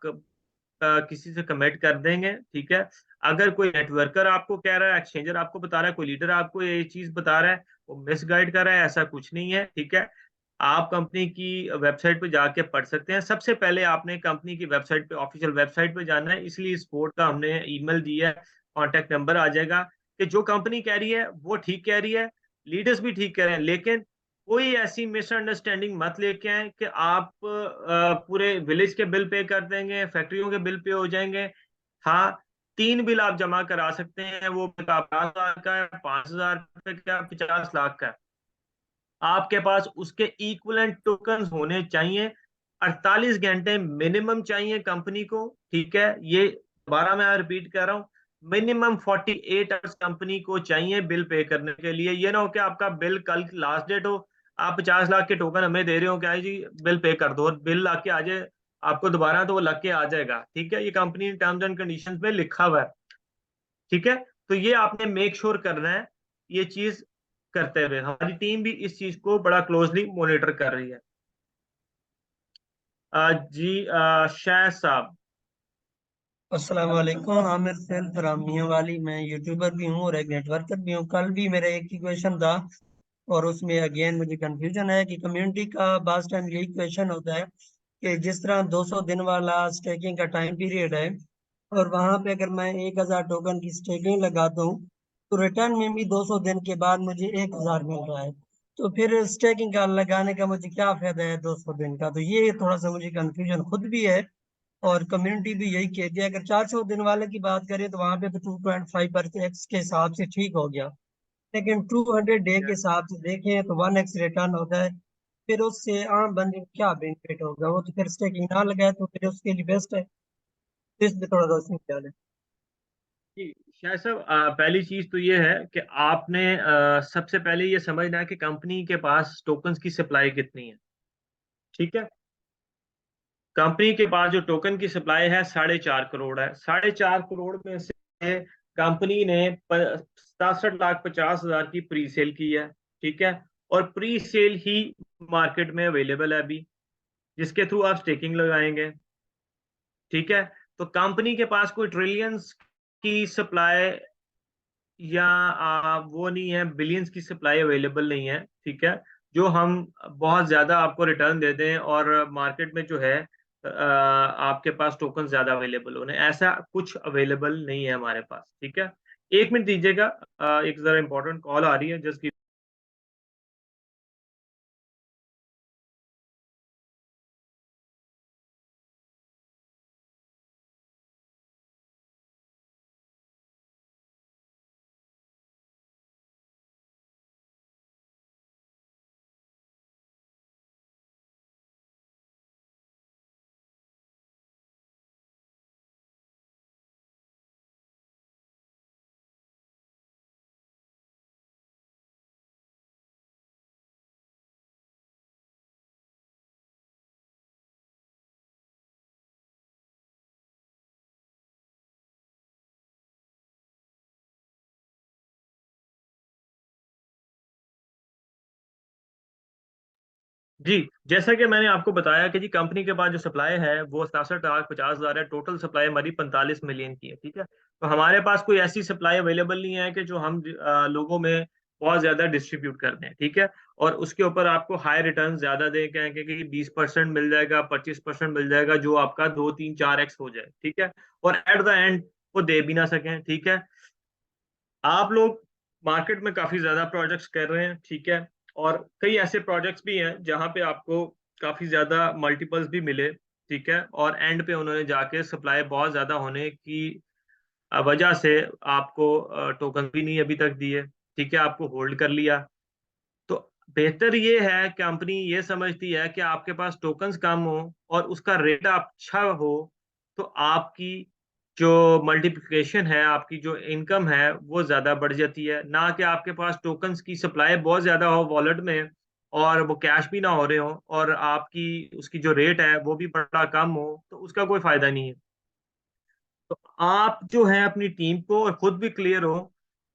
किसी से कमेंट कर देंगे। ठीक है, अगर कोई नेटवर्कर आपको कह रहा है, एक्सचेंजर आपको बता रहा है, कोई लीडर आपको ये चीज बता रहा है, वो मिसगाइड कर रहा है, ऐसा कुछ नहीं है। ठीक है, आप कंपनी की वेबसाइट पे जाके पढ़ सकते हैं। सबसे पहले आपने कंपनी की वेबसाइट पे, ऑफिशियल वेबसाइट पे जाना है, इसलिए सपोर्ट का हमने ईमेल दिया है, कांटेक्ट नंबर आ जाएगा कि जो कंपनी कह रही है वो ठीक कह रही है, लीडर्स भी ठीक कह रहे हैं, लेकिन कोई ऐसी मिसअंडरस्टैंडिंग मत लेके आए कि आप पूरे विलेज के बिल पे कर देंगे, फैक्ट्रियों के बिल पे हो जाएंगे। हाँ, 3 बिल आप जमा करा सकते हैं, वो 50,000 का है, 5,000 रुपए का, 50 लाख का है। आपके पास उसके इक्विवेलेंट टोकन होने चाहिए। 48 घंटे मिनिमम चाहिए कंपनी को। ठीक है, ये दोबारा मैं रिपीट कर रहा हूँ, मिनिमम 48 आवर्स कंपनी को चाहिए बिल पे करने के लिए। ये ना हो कि आपका बिल कल लास्ट डेट हो, आप 50 लाख के टोकन हमें दे रहे हो, क्या है जी बिल पे कर दो, और बिल लाके आ जाए आपको दोबारा, तो वो लग के आ जाएगा। ठीक है, ये कंपनी टर्म्स एंड कंडीशंस में लिखा हुआ है। ठीक है, तो ये आपने मेक श्योर करना है। ये चीज करते हुए हमारी टीम भी इस चीज को बड़ा क्लोजली मॉनिटर कर रही है। जी शाह साहब। अस्सलाम वालेकुम। आमिर सेल्फ रामिया वाली, मैं यूट्यूबर भी हूँ और एक नेटवर्कर भी हूँ। कल भी मेरा एक ही क्वेश्चन था और उसमें अगेन मुझे कंफ्यूजन है कि कम्युनिटी का बास टाइम यही क्वेश्चन होता है कि जिस तरह 200 दिन वाला स्टेकिंग का टाइम पीरियड है और वहां पे अगर मैं 1000 टोकन की स्टेकिंग लगाता हूँ तो रिटर्न में भी 200 दिन के बाद मुझे 1000 मिल रहा है। तो फिर स्टेकिंग का लगाने का मुझे क्या फायदा है 200 दिन का? तो ये थोड़ा सा मुझे कंफ्यूजन खुद भी है और कम्युनिटी भी यही कहती है। अगर 400 दिन वाले की बात करें तो वहां पे तो 2.5 पर एक्स के हिसाब से ठीक हो गया, लेकिन 200 डे के हिसाब से देखें तो 1x रिटर्न होता है। फिर उससे आम बंदे को क्या बेनिफिट होगा? वो तो फिर स्टेकिंग ना लगाए तो फिर उसके लिए बेस्ट है। तो इस पे थोड़ा रोशनी डालें। जी शाह साहब, पहली चीज तो ये है कि आपने सबसे पहले ये समझना है कि कंपनी के पास टोकन्स की सप्लाई कितनी है। ठीक है, कंपनी के पास जो टोकन की सप्लाई है 4.5 करोड़ है। 4.5 करोड़ में से कंपनी ने 67,50,000 की प्री सेल की है। ठीक है, और प्री सेल ही मार्केट में अवेलेबल है अभी, जिसके थ्रू आप स्टेकिंग लगाएंगे। ठीक है, तो कंपनी के पास कोई ट्रिलियंस की सप्लाई या वो नहीं है, बिलियंस की सप्लाई अवेलेबल नहीं है। ठीक है, जो हम बहुत ज्यादा आपको रिटर्न दे दें और मार्केट में जो है आपके पास टोकन ज्यादा अवेलेबल होने, ऐसा कुछ अवेलेबल नहीं है हमारे पास। ठीक है, 1 मिनट दीजिएगा, एक जरा इंपॉर्टेंट कॉल आ रही है, जस्ट जी, जैसा कि मैंने आपको बताया कि जी कंपनी के पास जो सप्लाई है वो 67,50,000 है। टोटल सप्लाई हमारी 45 मिलियन की है। ठीक है, तो हमारे पास कोई ऐसी सप्लाई अवेलेबल नहीं है कि जो हम लोगों में बहुत ज्यादा डिस्ट्रीब्यूट कर दें, ठीक है, और उसके ऊपर आपको हाई रिटर्न ज्यादा दें, कहें कि 20% मिल जाएगा, 25% मिल जाएगा, जो आपका 2, 3, 4x हो जाए, ठीक है, और एट द एंड वो दे भी ना सकें, ठीक है। आप लोग मार्केट में काफी ज्यादा प्रोजेक्ट्स कर रहे हैं, ठीक है, और कई ऐसे प्रोजेक्ट्स भी हैं जहां पे आपको काफी ज्यादा मल्टीपल्स भी मिले, ठीक है, और एंड पे उन्होंने जाके सप्लाई बहुत ज्यादा होने की वजह से आपको टोकन भी नहीं अभी तक दिए, ठीक है, आपको होल्ड कर लिया। तो बेहतर ये है, कंपनी ये समझती है कि आपके पास टोकन्स कम हो और उसका रेट अच्छा हो, तो आपकी जो मल्टीप्लिकेशन है, आपकी जो इनकम है वो ज्यादा बढ़ जाती है, ना कि आपके पास टोकन्स की सप्लाई बहुत ज्यादा हो वॉलेट में और वो कैश भी ना हो रहे हो और आपकी उसकी जो रेट है वो भी बड़ा कम हो, तो उसका कोई फायदा नहीं है। तो आप जो है अपनी टीम को और खुद भी क्लियर हो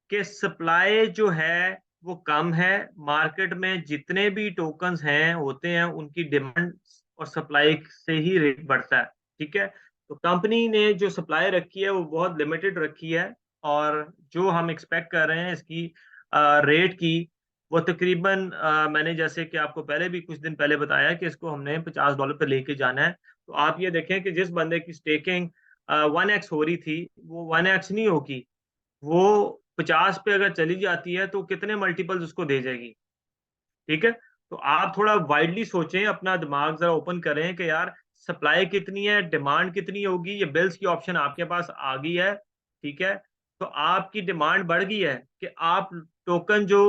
कि सप्लाई जो है वो कम है, मार्केट में जितने भी टोकन्स हैं होते हैं उनकी डिमांड और सप्लाई से ही रेट बढ़ता है, ठीक है। तो कंपनी ने जो सप्लाई रखी है वो बहुत लिमिटेड रखी है, और जो हम एक्सपेक्ट कर रहे हैं इसकी रेट की, वो तकरीबन मैंने जैसे कि आपको पहले भी कुछ दिन पहले बताया कि इसको हमने $50 पे लेके जाना है। तो आप ये देखें कि जिस बंदे की स्टेकिंग 1x हो रही थी वो 1x नहीं होगी, वो 50 पे अगर चली जाती है तो कितने मल्टीपल्स उसको दे जाएगी, ठीक है। तो आप थोड़ा वाइडली सोचें, अपना दिमाग जरा ओपन करें कि यार सप्लाई कितनी है, डिमांड कितनी होगी, ये बिल्स की ऑप्शन आपके पास आ गई है, ठीक है। तो आपकी डिमांड बढ़ गई है कि आप टोकन जो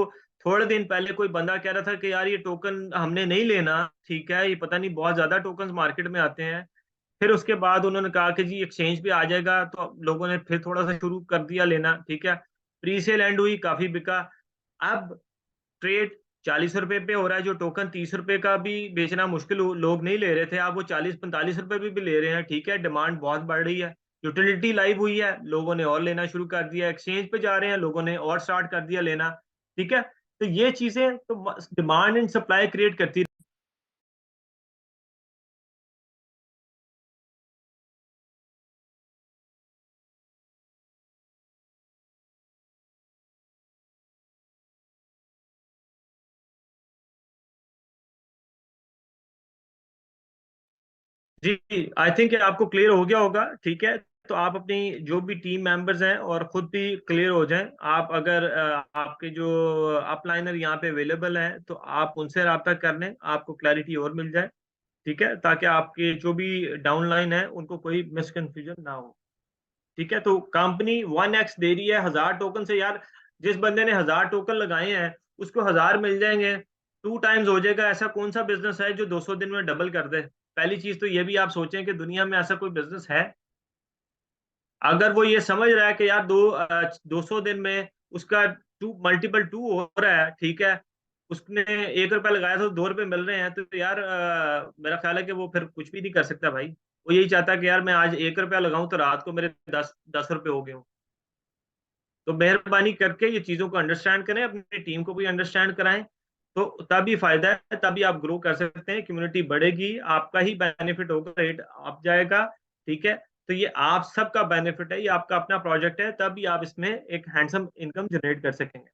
थोड़े दिन पहले कोई बंदा कह रहा था कि यार ये टोकन हमने नहीं लेना, ठीक है, ये पता नहीं बहुत ज्यादा टोकन मार्केट में आते हैं, फिर उसके बाद उन्होंने कहा कि जी एक्सचेंज पे आ जाएगा, तो लोगों ने फिर थोड़ा सा शुरू कर दिया लेना, ठीक है, प्री सेल एंड हुई, काफी बिका। अब ट्रेड 40 रुपए पे हो रहा है, जो टोकन 30 रुपए का भी बेचना मुश्किल लोग नहीं ले रहे थे, अब वो 40-45 रुपए भी ले रहे हैं, ठीक है, डिमांड बहुत बढ़ रही है, यूटिलिटी लाइव हुई है, लोगों ने और लेना शुरू कर दिया, एक्सचेंज पे जा रहे हैं, लोगों ने और स्टार्ट कर दिया लेना, ठीक है। तो ये चीजें तो डिमांड एंड सप्लाई क्रिएट करती। जी, आई थिंक आपको क्लियर हो गया होगा, ठीक है। तो आप अपनी जो भी टीम मेंबर्स हैं और खुद भी क्लियर हो जाएं, आप अगर आपके जो अपलाइनर यहाँ पे अवेलेबल हैं तो आप उनसे रब्ता कर लें, आपको क्लैरिटी और मिल जाए, ठीक है, ताकि आपके जो भी डाउनलाइन है उनको कोई मिसकंफ्यूजन ना हो, ठीक है। तो कंपनी 1x दे रही है 1000 टोकन से, यार जिस बंदे ने 1000 टोकन लगाए हैं उसको 1000 मिल जाएंगे, 2 टाइम्स हो जाएगा। ऐसा कौन सा बिजनेस है जो 200 दिन में डबल कर दे? पहली चीज तो ये भी आप सोचें कि दुनिया में ऐसा कोई बिजनेस है? अगर वो ये समझ रहा है कि यार 200 दिन में उसका मल्टीपल 2 हो रहा है, ठीक है, उसने 1 रुपया लगाया था तो 2 रुपए मिल रहे हैं, तो यार मेरा ख्याल है कि वो फिर कुछ भी नहीं कर सकता भाई। वो यही चाहता है कि यार मैं आज 1 रुपया लगाऊं तो रात को मेरे 10 रुपए हो गए हों। तो मेहरबानी करके ये चीजों को अंडरस्टैंड करें, अपनी टीम को भी अंडरस्टैंड कराएं, तो तभी फायदा है, तभी आप ग्रो कर सकते हैं, कम्युनिटी बढ़ेगी, आपका ही बेनिफिट होगा, रेट अप जाएगा, ठीक है। तो ये आप सबका बेनिफिट है, ये आपका अपना प्रोजेक्ट है, तभी आप इसमें एक हैंडसम इनकम जनरेट कर सकेंगे।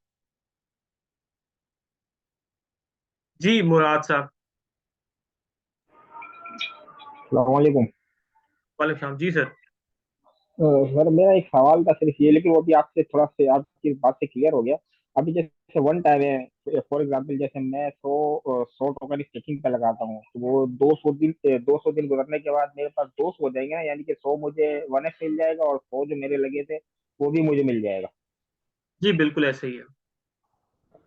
जी मुराद साहब। अस्सलामुअलैकुम। वालेकुम सलाम जी सर। सर मेरा एक सवाल था सिर्फ ये, लेकिन वो भी आपसे थोड़ा से आपकी बात से क्लियर हो गया। अभी जैसे वन टाइम है, फॉर एग्जांपल जैसे मैं 100 टोकन स्टेकिंग पे लगाता हूँ, तो वो 200 दिन गुजरने के बाद मेरे पास 200 हो जाएंगे ना, यानी कि 100 मुझे 1x मिल जाएगा और 100 जो मेरे लगे थे वो भी मुझे मिल जाएगा। जी बिल्कुल ऐसे ही है।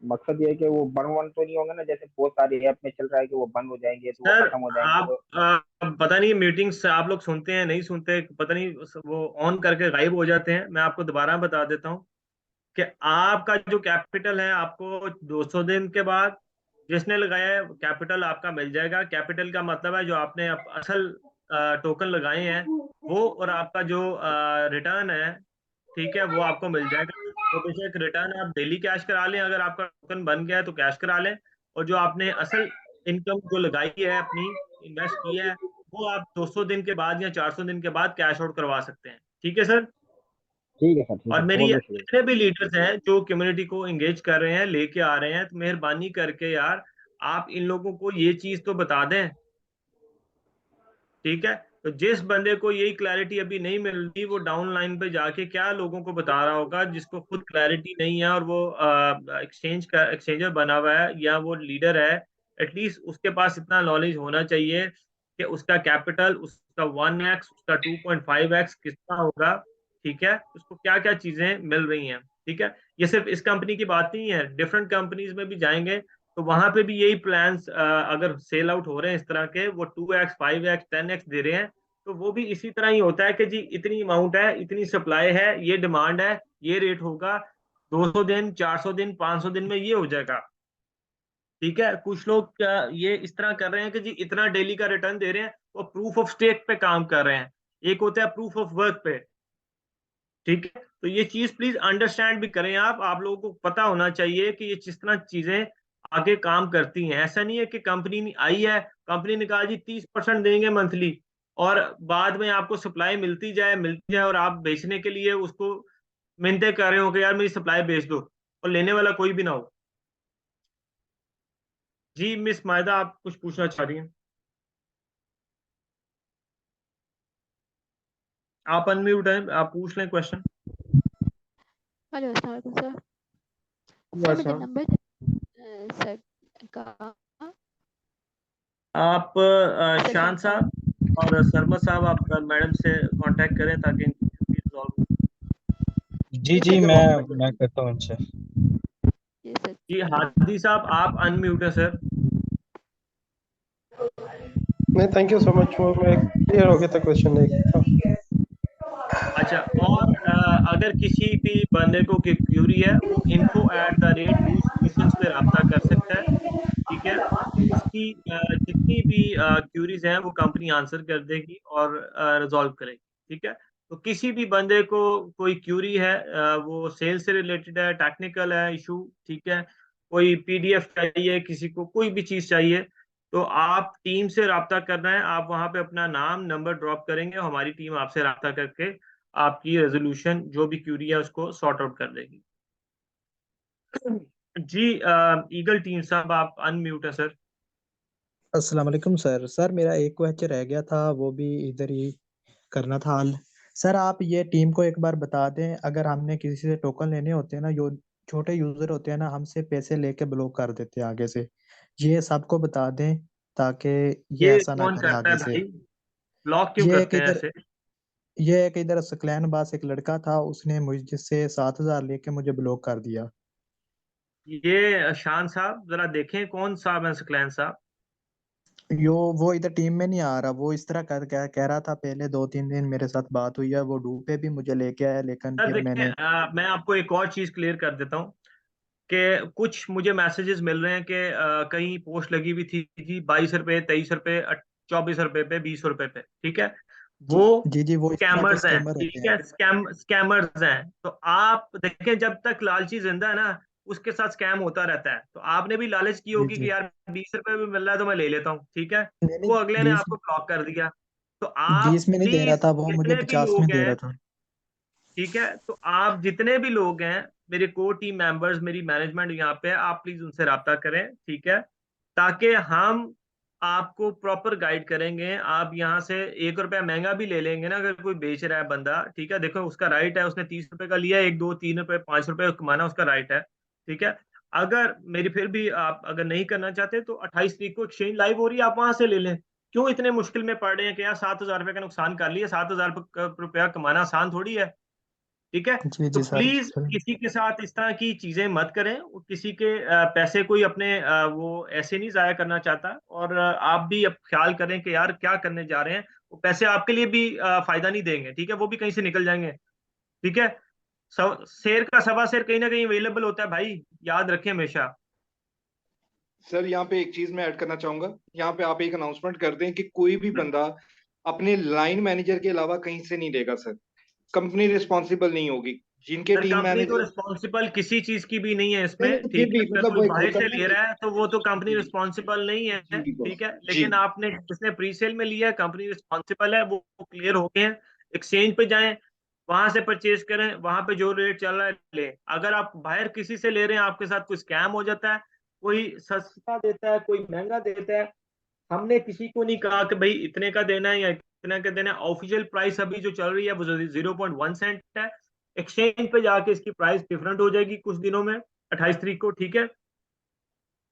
मकसद ये है कि वो बन वन तो नहीं होंगे ना, जैसे बहुत सारी ऐप में चल रहा है कि वो बंद हो जाएंगे तो वो सर खत्म हो जाएंगे आप तो। पता नहीं मीटिंग्स आप लोग सुनते हैं नहीं सुनते, पता नहीं, वो ऑन करके गायब हो जाते हैं। मैं आपको दोबारा बता देता हूँ कि आपका जो कैपिटल है आपको 200 दिन के बाद जिसने लगाया है कैपिटल आपका मिल जाएगा। कैपिटल का मतलब है जो आपने असल टोकन लगाए हैं वो, और आपका जो रिटर्न है, ठीक है, वो आपको मिल जाएगा। तो बेशक रिटर्न आप डेली कैश करा लें, अगर आपका टोकन बन गया है तो कैश करा लें, और जो आपने असल इनकम जो लगाई है अपनी, इन्वेस्ट की है, वो आप 200 दिन के बाद या 400 दिन के बाद कैश आउट करवा सकते हैं, ठीक है सर। ठीक है सर, ठीक और है, मेरी बहुत बहुत शुक्रिया। जितने भी लीडर्स हैं जो कम्युनिटी को एंगेज कर रहे हैं, लेके आ रहे हैं, तो मेहरबानी करके यार आप इन लोगों को ये चीज तो बता दें, ठीक है। तो जिस बंदे को यही क्लैरिटी अभी नहीं मिल रही, वो डाउन लाइन पे जाके क्या लोगों को बता रहा होगा, जिसको खुद क्लैरिटी नहीं है और वो एक्सचेंजर बना हुआ है या वो लीडर है, एटलीस्ट उसके पास इतना नॉलेज होना चाहिए कि उसका कैपिटल, उसका 1x, उसका 2.5x कितना होगा, ठीक है, उसको क्या क्या चीजें मिल रही हैं, ठीक है। ये सिर्फ इस कंपनी की बात नहीं है, डिफरेंट कंपनीज में भी जाएंगे तो वहां पे भी यही प्लान्स अगर सेल आउट हो रहे हैं इस तरह के, वो 2x 5x 10x दे रहे हैं, तो वो भी इसी तरह ही होता है कि जी इतनी अमाउंट है, इतनी सप्लाई है, ये डिमांड है, ये रेट होगा, 200 दिन 400 दिन 500 दिन में ये हो जाएगा, ठीक है। कुछ लोग ये इस तरह कर रहे हैं कि जी इतना डेली का रिटर्न दे रहे हैं, वो प्रूफ ऑफ स्टेक पे काम कर रहे हैं, एक होता है प्रूफ ऑफ वर्क पे, ठीक है। तो ये चीज प्लीज अंडरस्टैंड भी करें आप लोगों को पता होना चाहिए कि ये जिस तरह चीजें आगे काम करती हैं। ऐसा नहीं है कि कंपनी आई है, कंपनी ने कहा जी 30% देंगे मंथली, और बाद में आपको सप्लाई मिलती जाए और आप बेचने के लिए उसको मिन्नतें कर रहे हो कि यार मेरी सप्लाई बेच दो, और लेने वाला कोई भी ना हो। जी मिस मायदा, आप कुछ पूछना चाह रही हैं? आप अनम्यूट हैं, आप पूछ लें क्वेश्चन। हेलो, अस्सलाम वालेकुम सर। सर मुझे नंबर सर का आप शान साहब और सरमद साहब, आप मैडम से कांटेक्ट करें ताकि इनकी क्यूरी रिजॉल्व हो। जी जी, मैं करता हूँ इनसे। जी सर। जी हादी साहब, आप अनम्यूट है सर। नहीं, थैंक यू सो मच, वो मैं क्लियर हो गया था क्वेश्चन एक। अच्छा, और अगर किसी भी बंदे को क्यूरी है, वो info@lose पे रब्ता कर सकता है, ठीक है। उसकी जितनी भी क्यूरीज हैं वो कंपनी आंसर कर देगी और रिजॉल्व करेगी, ठीक है। तो किसी भी बंदे को कोई क्यूरी है, वो सेल से रिलेटेड है, टेक्निकल है इशू, ठीक है, कोई पीडीएफ चाहिए, किसी को कोई भी चीज चाहिए, तो आप टीम से रब्ता करना है, आप वहां पे अपना नाम नंबर ड्रॉप करेंगे, हमारी टीम आपसे रब्ता करके आपकी रेजोल्यूशन जो भी क्यूरी है उसको सॉर्ट आउट कर देगी। जी ईगल टीम साहब, आप अनम्यूट है सर। अस्सलाम वालेकुम सर। सर मेरा एक क्वेश्चन रह गया था, वो भी इधर ही करना था हल। सर आप ये टीम को एक बार बता दें, अगर हमने किसी से टोकन लेने होते हैं ना, जो छोटे यूजर होते हैं ना, हमसे पैसे लेके ब्लॉक कर देते हैं आगे से, ये सबको बता दें ताकि ये ये ऐसा ना कौन करे करता है आगे से। भाई? ब्लॉक क्यों ये एक करते हैं इधर ऐसे? ये एक इधर सकलैन बास एक लड़का था, उसने मुझसे 7,000 लेके मुझे ब्लॉक कर दिया। ये शान साहब जरा देखें कौन साहब है सकलैन साहब। वो इधर टीम में नहीं आ रहा, वो इस तरह कह रहा था। पहले 2-3 दिन मेरे साथ बात हुई है, वो डू पे भी मुझे लेके आया, लेकिन सर फिर देखिए, मैंने मैं आपको एक और चीज क्लियर कर देता हूँ कि कुछ मुझे मैसेजेस मिल रहे हैं कि कहीं पोस्ट लगी हुई थी जी 22 रुपए 23 रुपए 24 रुपए पे 20 रुपए पे, ठीक है। जी वो जी जी, वो इस तरह के स्कैमर्स हैं, स्कैमर ठीक होते हैं। है, स्कैमर्स हैं। तो आप देखें, जब तक लालची जिंदा है ना, उसके साथ स्कैम होता रहता है। तो आपने भी लालच की जी होगी जी, कि यार 20 रुपए में मिल रहा है तो मैं ले लेता हूँ, ठीक है। नहीं नहीं, वो अगले ने 20 आपको ब्लॉक कर दिया। तो आप 20 में नहीं दे रहा प्लीज था, वो मुझे जितने भी 50 में लोग दे हैं, रहा था। ठीक है, तो आप जितने भी लोग हैं, मेरे कोर टीम मेंबर्स, मेरी मैनेजमेंट यहाँ पे है, आप प्लीज उनसे राब्ता करें, ठीक है, ताकि हम आपको प्रॉपर गाइड करेंगे। आप यहाँ से 1 रुपया महंगा भी ले लेंगे ना, अगर कोई बेच रहा है बंदा, ठीक है, देखो उसका राइट है, उसने 30 रुपए का लिया, 1 2 3 रुपए 5 रुपए कमाना उसका राइट है, ठीक है। अगर मेरी फिर भी आप अगर नहीं करना चाहते तो 28 तारीख को एक्सचेंज लाइव हो रही है, आप वहां से ले लें। क्यों इतने मुश्किल में पड़ रहे हैं कि यार 7,000 रुपए का नुकसान कर लिया, 7,000 रुपया कमाना आसान थोड़ी है, ठीक है। जी तो जी सर। प्लीज किसी के साथ इस तरह की चीजें मत करें। किसी के पैसे कोई अपने वो ऐसे नहीं जाया करना चाहता, और आप भी अब ख्याल करें कि यार क्या करने जा रहे हैं, वो पैसे आपके लिए भी फायदा नहीं देंगे, ठीक है, वो भी कहीं से निकल जाएंगे, ठीक है। शेर का सवा शेर कहीं ना कहीं अवेलेबल होता है भाई, याद रखें हमेशा। सर यहाँ पे एक चीज मैं ऐड करना चाहूंगा। यहाँ पे आप एक अनाउंसमेंट कर दें कि कोई भी बंदा अपने लाइन मैनेजर के अलावा कहीं से नहीं लेगा सर। कंपनी रिस्पॉन्सिबल नहीं होगी। जिनके सर टीम कंपनी तो मैनेजर रिस्पॉन्सिबल किसी चीज की भी नहीं है नहीं इसमें, नहीं, फिर ठीक है। भी अगर मतलब कोई वो एक बाहर होता से है ना ले कि रहा है तो वो तो कंपनी जी रिस्पॉन्सिबल नहीं है, जी ठीक है। जी लेकिन आपने जिसने प्री सेल में लिया है, कंपनी रिस्पॉन्सिबल है, वो क्लियर हो गए हैं। एक्सचेंज पे जाएं, वहां से परचेज करें, वहां पे जो रेट चल रहा है ले। अगर आप बाहर किसी से ले रहे हैं, आपके साथ कोई स्कैम हो जाता है, कोई सस्ता देता है, कोई महंगा देता है। हमने किसी को नहीं कहा कि भाई इतने का देना है या इतने का देना है। ऑफिशियल प्राइस अभी जो चल रही है वो 0.1 सेंट है। एक्सचेंज पे जाके इसकी प्राइस डिफरेंट हो जाएगी कुछ दिनों में, 28 तारीख को, ठीक है।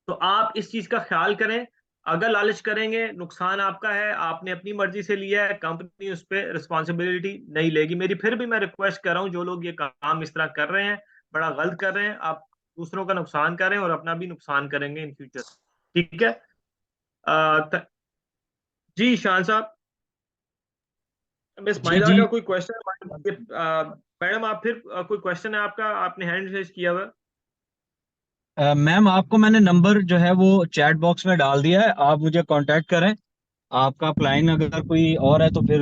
तो आप इस चीज का ख्याल करें। अगर लालच करेंगे, नुकसान आपका है, आपने अपनी मर्जी से लिया है, कंपनी उस पर रिस्पॉन्सिबिलिटी नहीं लेगी। मेरी फिर भी मैं रिक्वेस्ट कर रहा हूँ, जो लोग ये काम इस तरह कर रहे हैं, बड़ा गलत कर रहे हैं। आप दूसरों का नुकसान कर रहे हैं और अपना भी नुकसान करेंगे इन फ्यूचर, ठीक है। जी शान साहब, मिस जी माहिदा जी। का कोई क्वेश्चन? मैडम आप फिर कोई क्वेश्चन है आपका? आपने हैंड रेज किया हुआ। मैम आपको मैंने नंबर जो है वो चैट बॉक्स में डाल दिया है, आप मुझे कांटेक्ट करें। आपका क्लाइंट अगर कोई और है तो फिर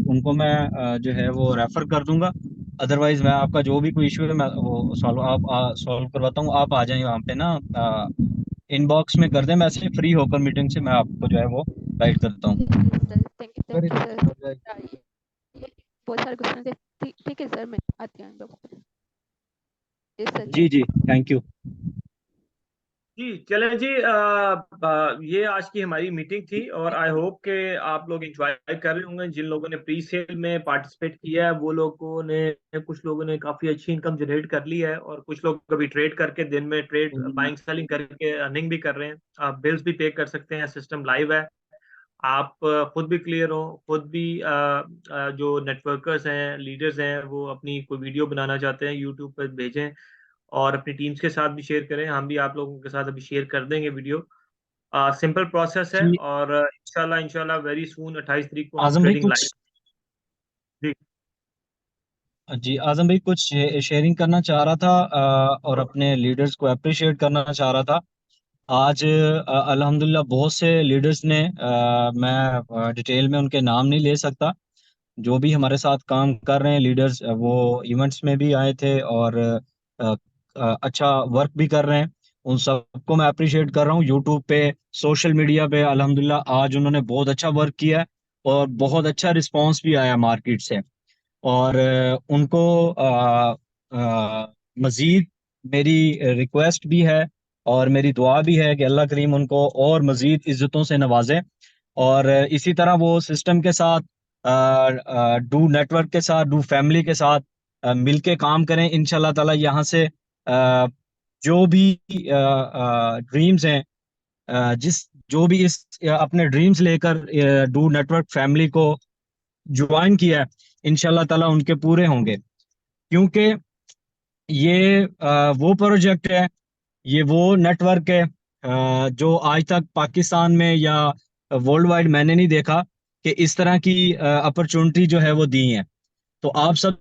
उनको मैं जो है वो रेफर कर दूंगा। अदरवाइज मैं आपका जो भी कोई इशू है मैं वो सॉल्व करवाता हूँ। आप आ जाएं वहाँ पे ना, इनबॉक्स में कर दें मैसेज, फ्री होकर मीटिंग से मैं आपको जो है वो गाइड करता हूँ। Thank you sir. ये बहुत सारे क्वेश्चन थे। ठीक है सर, मैं आती हूँ inbox पे। जी सर, जी जी, थैंक यू। जी चलें जी। ये आज की हमारी मीटिंग थी और आई होप कि आप लोग एंजॉय कर रहे होंगे। जिन लोगों ने प्री सेल में पार्टिसिपेट किया है वो लोगों ने, कुछ लोगों ने काफ़ी अच्छी इनकम जनरेट कर ली है, और कुछ लोग अभी ट्रेड करके दिन में ट्रेड बाइंग सेलिंग करके अर्निंग भी कर रहे हैं। आप बिल्स भी पे कर सकते हैं, सिस्टम लाइव है। आप खुद भी क्लियर हो, खुद भी जो नेटवर्कर्स हैं, लीडर्स हैं, वो अपनी कोई वीडियो बनाना चाहते हैं यूट्यूब पर भेजें और अपनी टीम्स के साथ भी शेयर करें। हम भी आप लोगों के साथ अभी शेयर कर देंगे वीडियो। सिंपल प्रोसेस है जी और इंशाल्लाह इंशाल्लाह वेरी सून 28 तारीख को हम आजम भाई ट्रेडिंग कुछ, लाइव। जी जी आजम भाई कुछ शेयरिंग करना चाह रहा था, और अपने लीडर्स को अप्रिशिएट करना चाह रहा था। आज अल्हम्दुलिल्लाह बहुत से लीडर्स ने, मैं डिटेल में उनके नाम नहीं ले सकता, जो भी हमारे साथ काम कर रहे हैं लीडर्स, वो इवेंट्स में भी आए थे और अच्छा वर्क भी कर रहे हैं। उन सबको मैं अप्रिशिएट कर रहा हूँ। यूट्यूब पे, सोशल मीडिया पे अल्हम्दुलिल्लाह आज उन्होंने बहुत अच्छा वर्क किया है और बहुत अच्छा रिस्पांस भी आया मार्केट से। और उनको मजीद मेरी रिक्वेस्ट भी है और मेरी दुआ भी है कि अल्लाह करीम उनको और मजीद इज्जतों से नवाजे। और इसी तरह वो सिस्टम के साथ, डू नेटवर्क के साथ, डू फैमिली के साथ मिलके काम करें इंशाल्लाह ताला। यहाँ से जो भी ड्रीम्स हैं, जिस जो भी इस अपने ड्रीम्स लेकर डू नेटवर्क फैमिली को ज्वाइन किया है, इंशाल्लाह ताला उनके पूरे होंगे। क्योंकि ये वो प्रोजेक्ट है, ये वो नेटवर्क है जो आज तक पाकिस्तान में या वर्ल्ड वाइड मैंने नहीं देखा कि इस तरह की अपॉर्चुनिटी जो है वो दी है। तो आप सब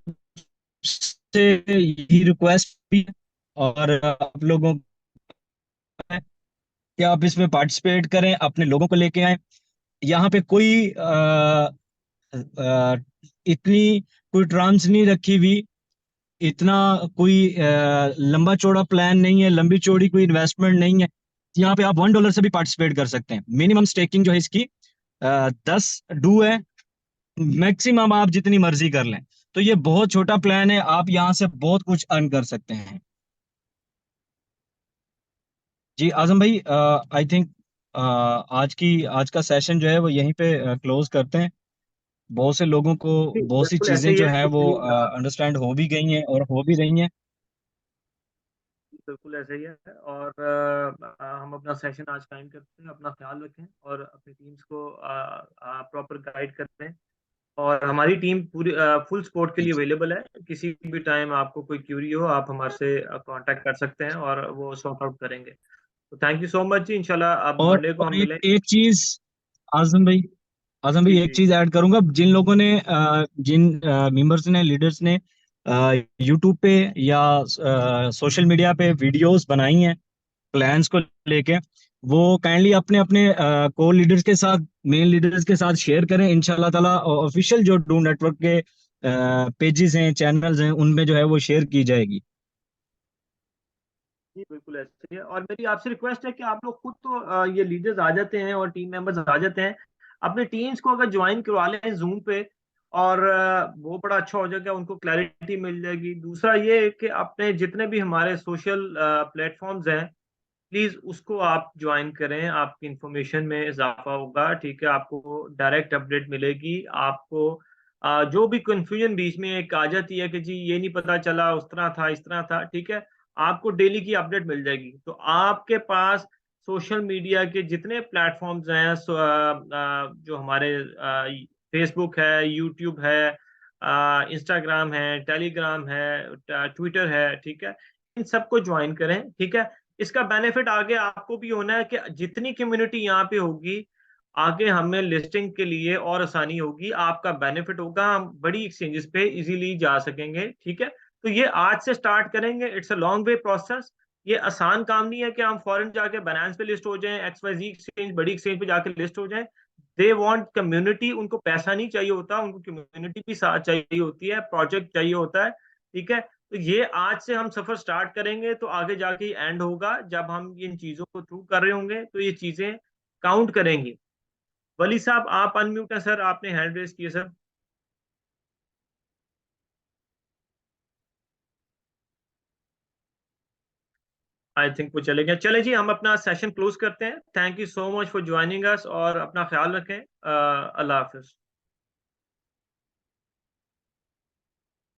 से यही रिक्वेस्ट भी है और आप लोगों को है कि आप इसमें पार्टिसिपेट करें, अपने लोगों को लेके आए। यहाँ पे कोई इतनी कोई टर्म्स नहीं रखी हुई, इतना कोई लंबा चौड़ा प्लान नहीं है, लंबी चौड़ी कोई इन्वेस्टमेंट नहीं है। यहाँ पे आप $1 से भी पार्टिसिपेट कर सकते हैं। मिनिमम स्टेकिंग जो है इसकी 10 डू है, मैक्सिमम आप जितनी मर्जी कर लें। तो ये बहुत छोटा प्लान है, आप यहाँ से बहुत कुछ अर्न कर सकते हैं। जी आजम भाई, आई थिंक आज का सेशन जो है वो यहीं पे क्लोज करते हैं। बहुत से लोगों को बहुत सी बिल्कुल ऐसे चीजें ही जो है, है वो एक्चुअली अंडरस्टैंड हो भी गई हैं और हो भी रही हैं। बिल्कुल ऐसे ही है। और हम अपना सेशन आज टाइम करते हैं। अपना ख्याल रखें और अपनी टीम्स को प्रॉपर गाइड करते हैं। और हमारी टीम पूरी फुल सपोर्ट के लिए अवेलेबल है। किसी भी टाइम आपको कोई क्यूरी हो, आप हमारे से कांटेक्ट कर सकते हैं और वो सॉर्ट आउट करेंगे। तो थैंक यू सो मच जी। इंशाल्लाह अब मंडे को हम एक मिलें। एक चीज आजम भाई, आजम भाई जी एक जी चीज ऐड करूंगा। जिन लोगों ने जिन मेंबर्स ने, लीडर्स ने यूट्यूब पे या सोशल मीडिया पे वीडियोस बनाई हैं प्लान्स को लेके, वो काइंडली अपने अपने को लीडर्स के साथ, मेन लीडर्स के साथ शेयर करें। इंशाल्लाह ताला ऑफिशियल जो डू नेटवर्क के पेजेस हैं, चैनल्स हैं, उनमें जो है वो शेयर की जाएगी। जी बिल्कुल ऐसे ही है। और मेरी आपसे रिक्वेस्ट है कि आप लोग खुद तो ये लीडर्स आ जाते हैं और टीम मेंबर्स आ जाते हैं, अपने टीम्स को अगर ज्वाइन करवा लें जूम पे और वो बड़ा अच्छा हो जाएगा, उनको क्लैरिटी मिल जाएगी। दूसरा ये है कि अपने जितने भी हमारे सोशल प्लेटफॉर्म्स हैं, प्लीज उसको आप ज्वाइन करें, आपकी इंफॉर्मेशन में इजाफा होगा, ठीक है, आपको डायरेक्ट अपडेट मिलेगी। आपको जो भी कंफ्यूजन बीच में एक आ जाती है कि जी ये नहीं पता चला, उस तरह था, इस तरह था, ठीक है, आपको डेली की अपडेट मिल जाएगी। तो आपके पास सोशल मीडिया के जितने प्लेटफॉर्म्स हैं, जो हमारे फेसबुक है, यूट्यूब है, इंस्टाग्राम है, टेलीग्राम है, ट्विटर है, ठीक है, इन सबको ज्वाइन करें, ठीक है। इसका बेनिफिट आगे आपको भी होना है कि जितनी कम्युनिटी यहाँ पे होगी, आगे हमें लिस्टिंग के लिए और आसानी होगी, आपका बेनिफिट होगा, हम बड़ी एक्सचेंजेस पे इजीली जा सकेंगे, ठीक है। तो ये आज से स्टार्ट करेंगे, it's a long way process. ये आसान काम नहीं है कि हम फॉरेन जाके बनास पे लिस्ट हो जाएं, XYZ एक्सचेंज, बड़ी एक्सचेंज पे जाके लिस्ट हो जाएं। दे वांट कम्युनिटी, उनको पैसा नहीं चाहिए होता, उनको कम्युनिटी भी साथ चाहिए होती है, प्रोजेक्ट चाहिए होता है, ठीक है। तो ये आज से हम सफर स्टार्ट करेंगे, तो आगे जाके एंड होगा जब हम इन चीजों को थ्रू कर रहे होंगे, तो ये चीजें काउंट करेंगी। वली साहब आप अनम्यूट है सर, आपने हैंड रेज किया सर। आई थिंक वो चले गए। चले जी, हम अपना सेशन क्लोज करते हैं। Thank you so much for joining us, और अपना ख्याल रखें। अल्लाह हाफिज।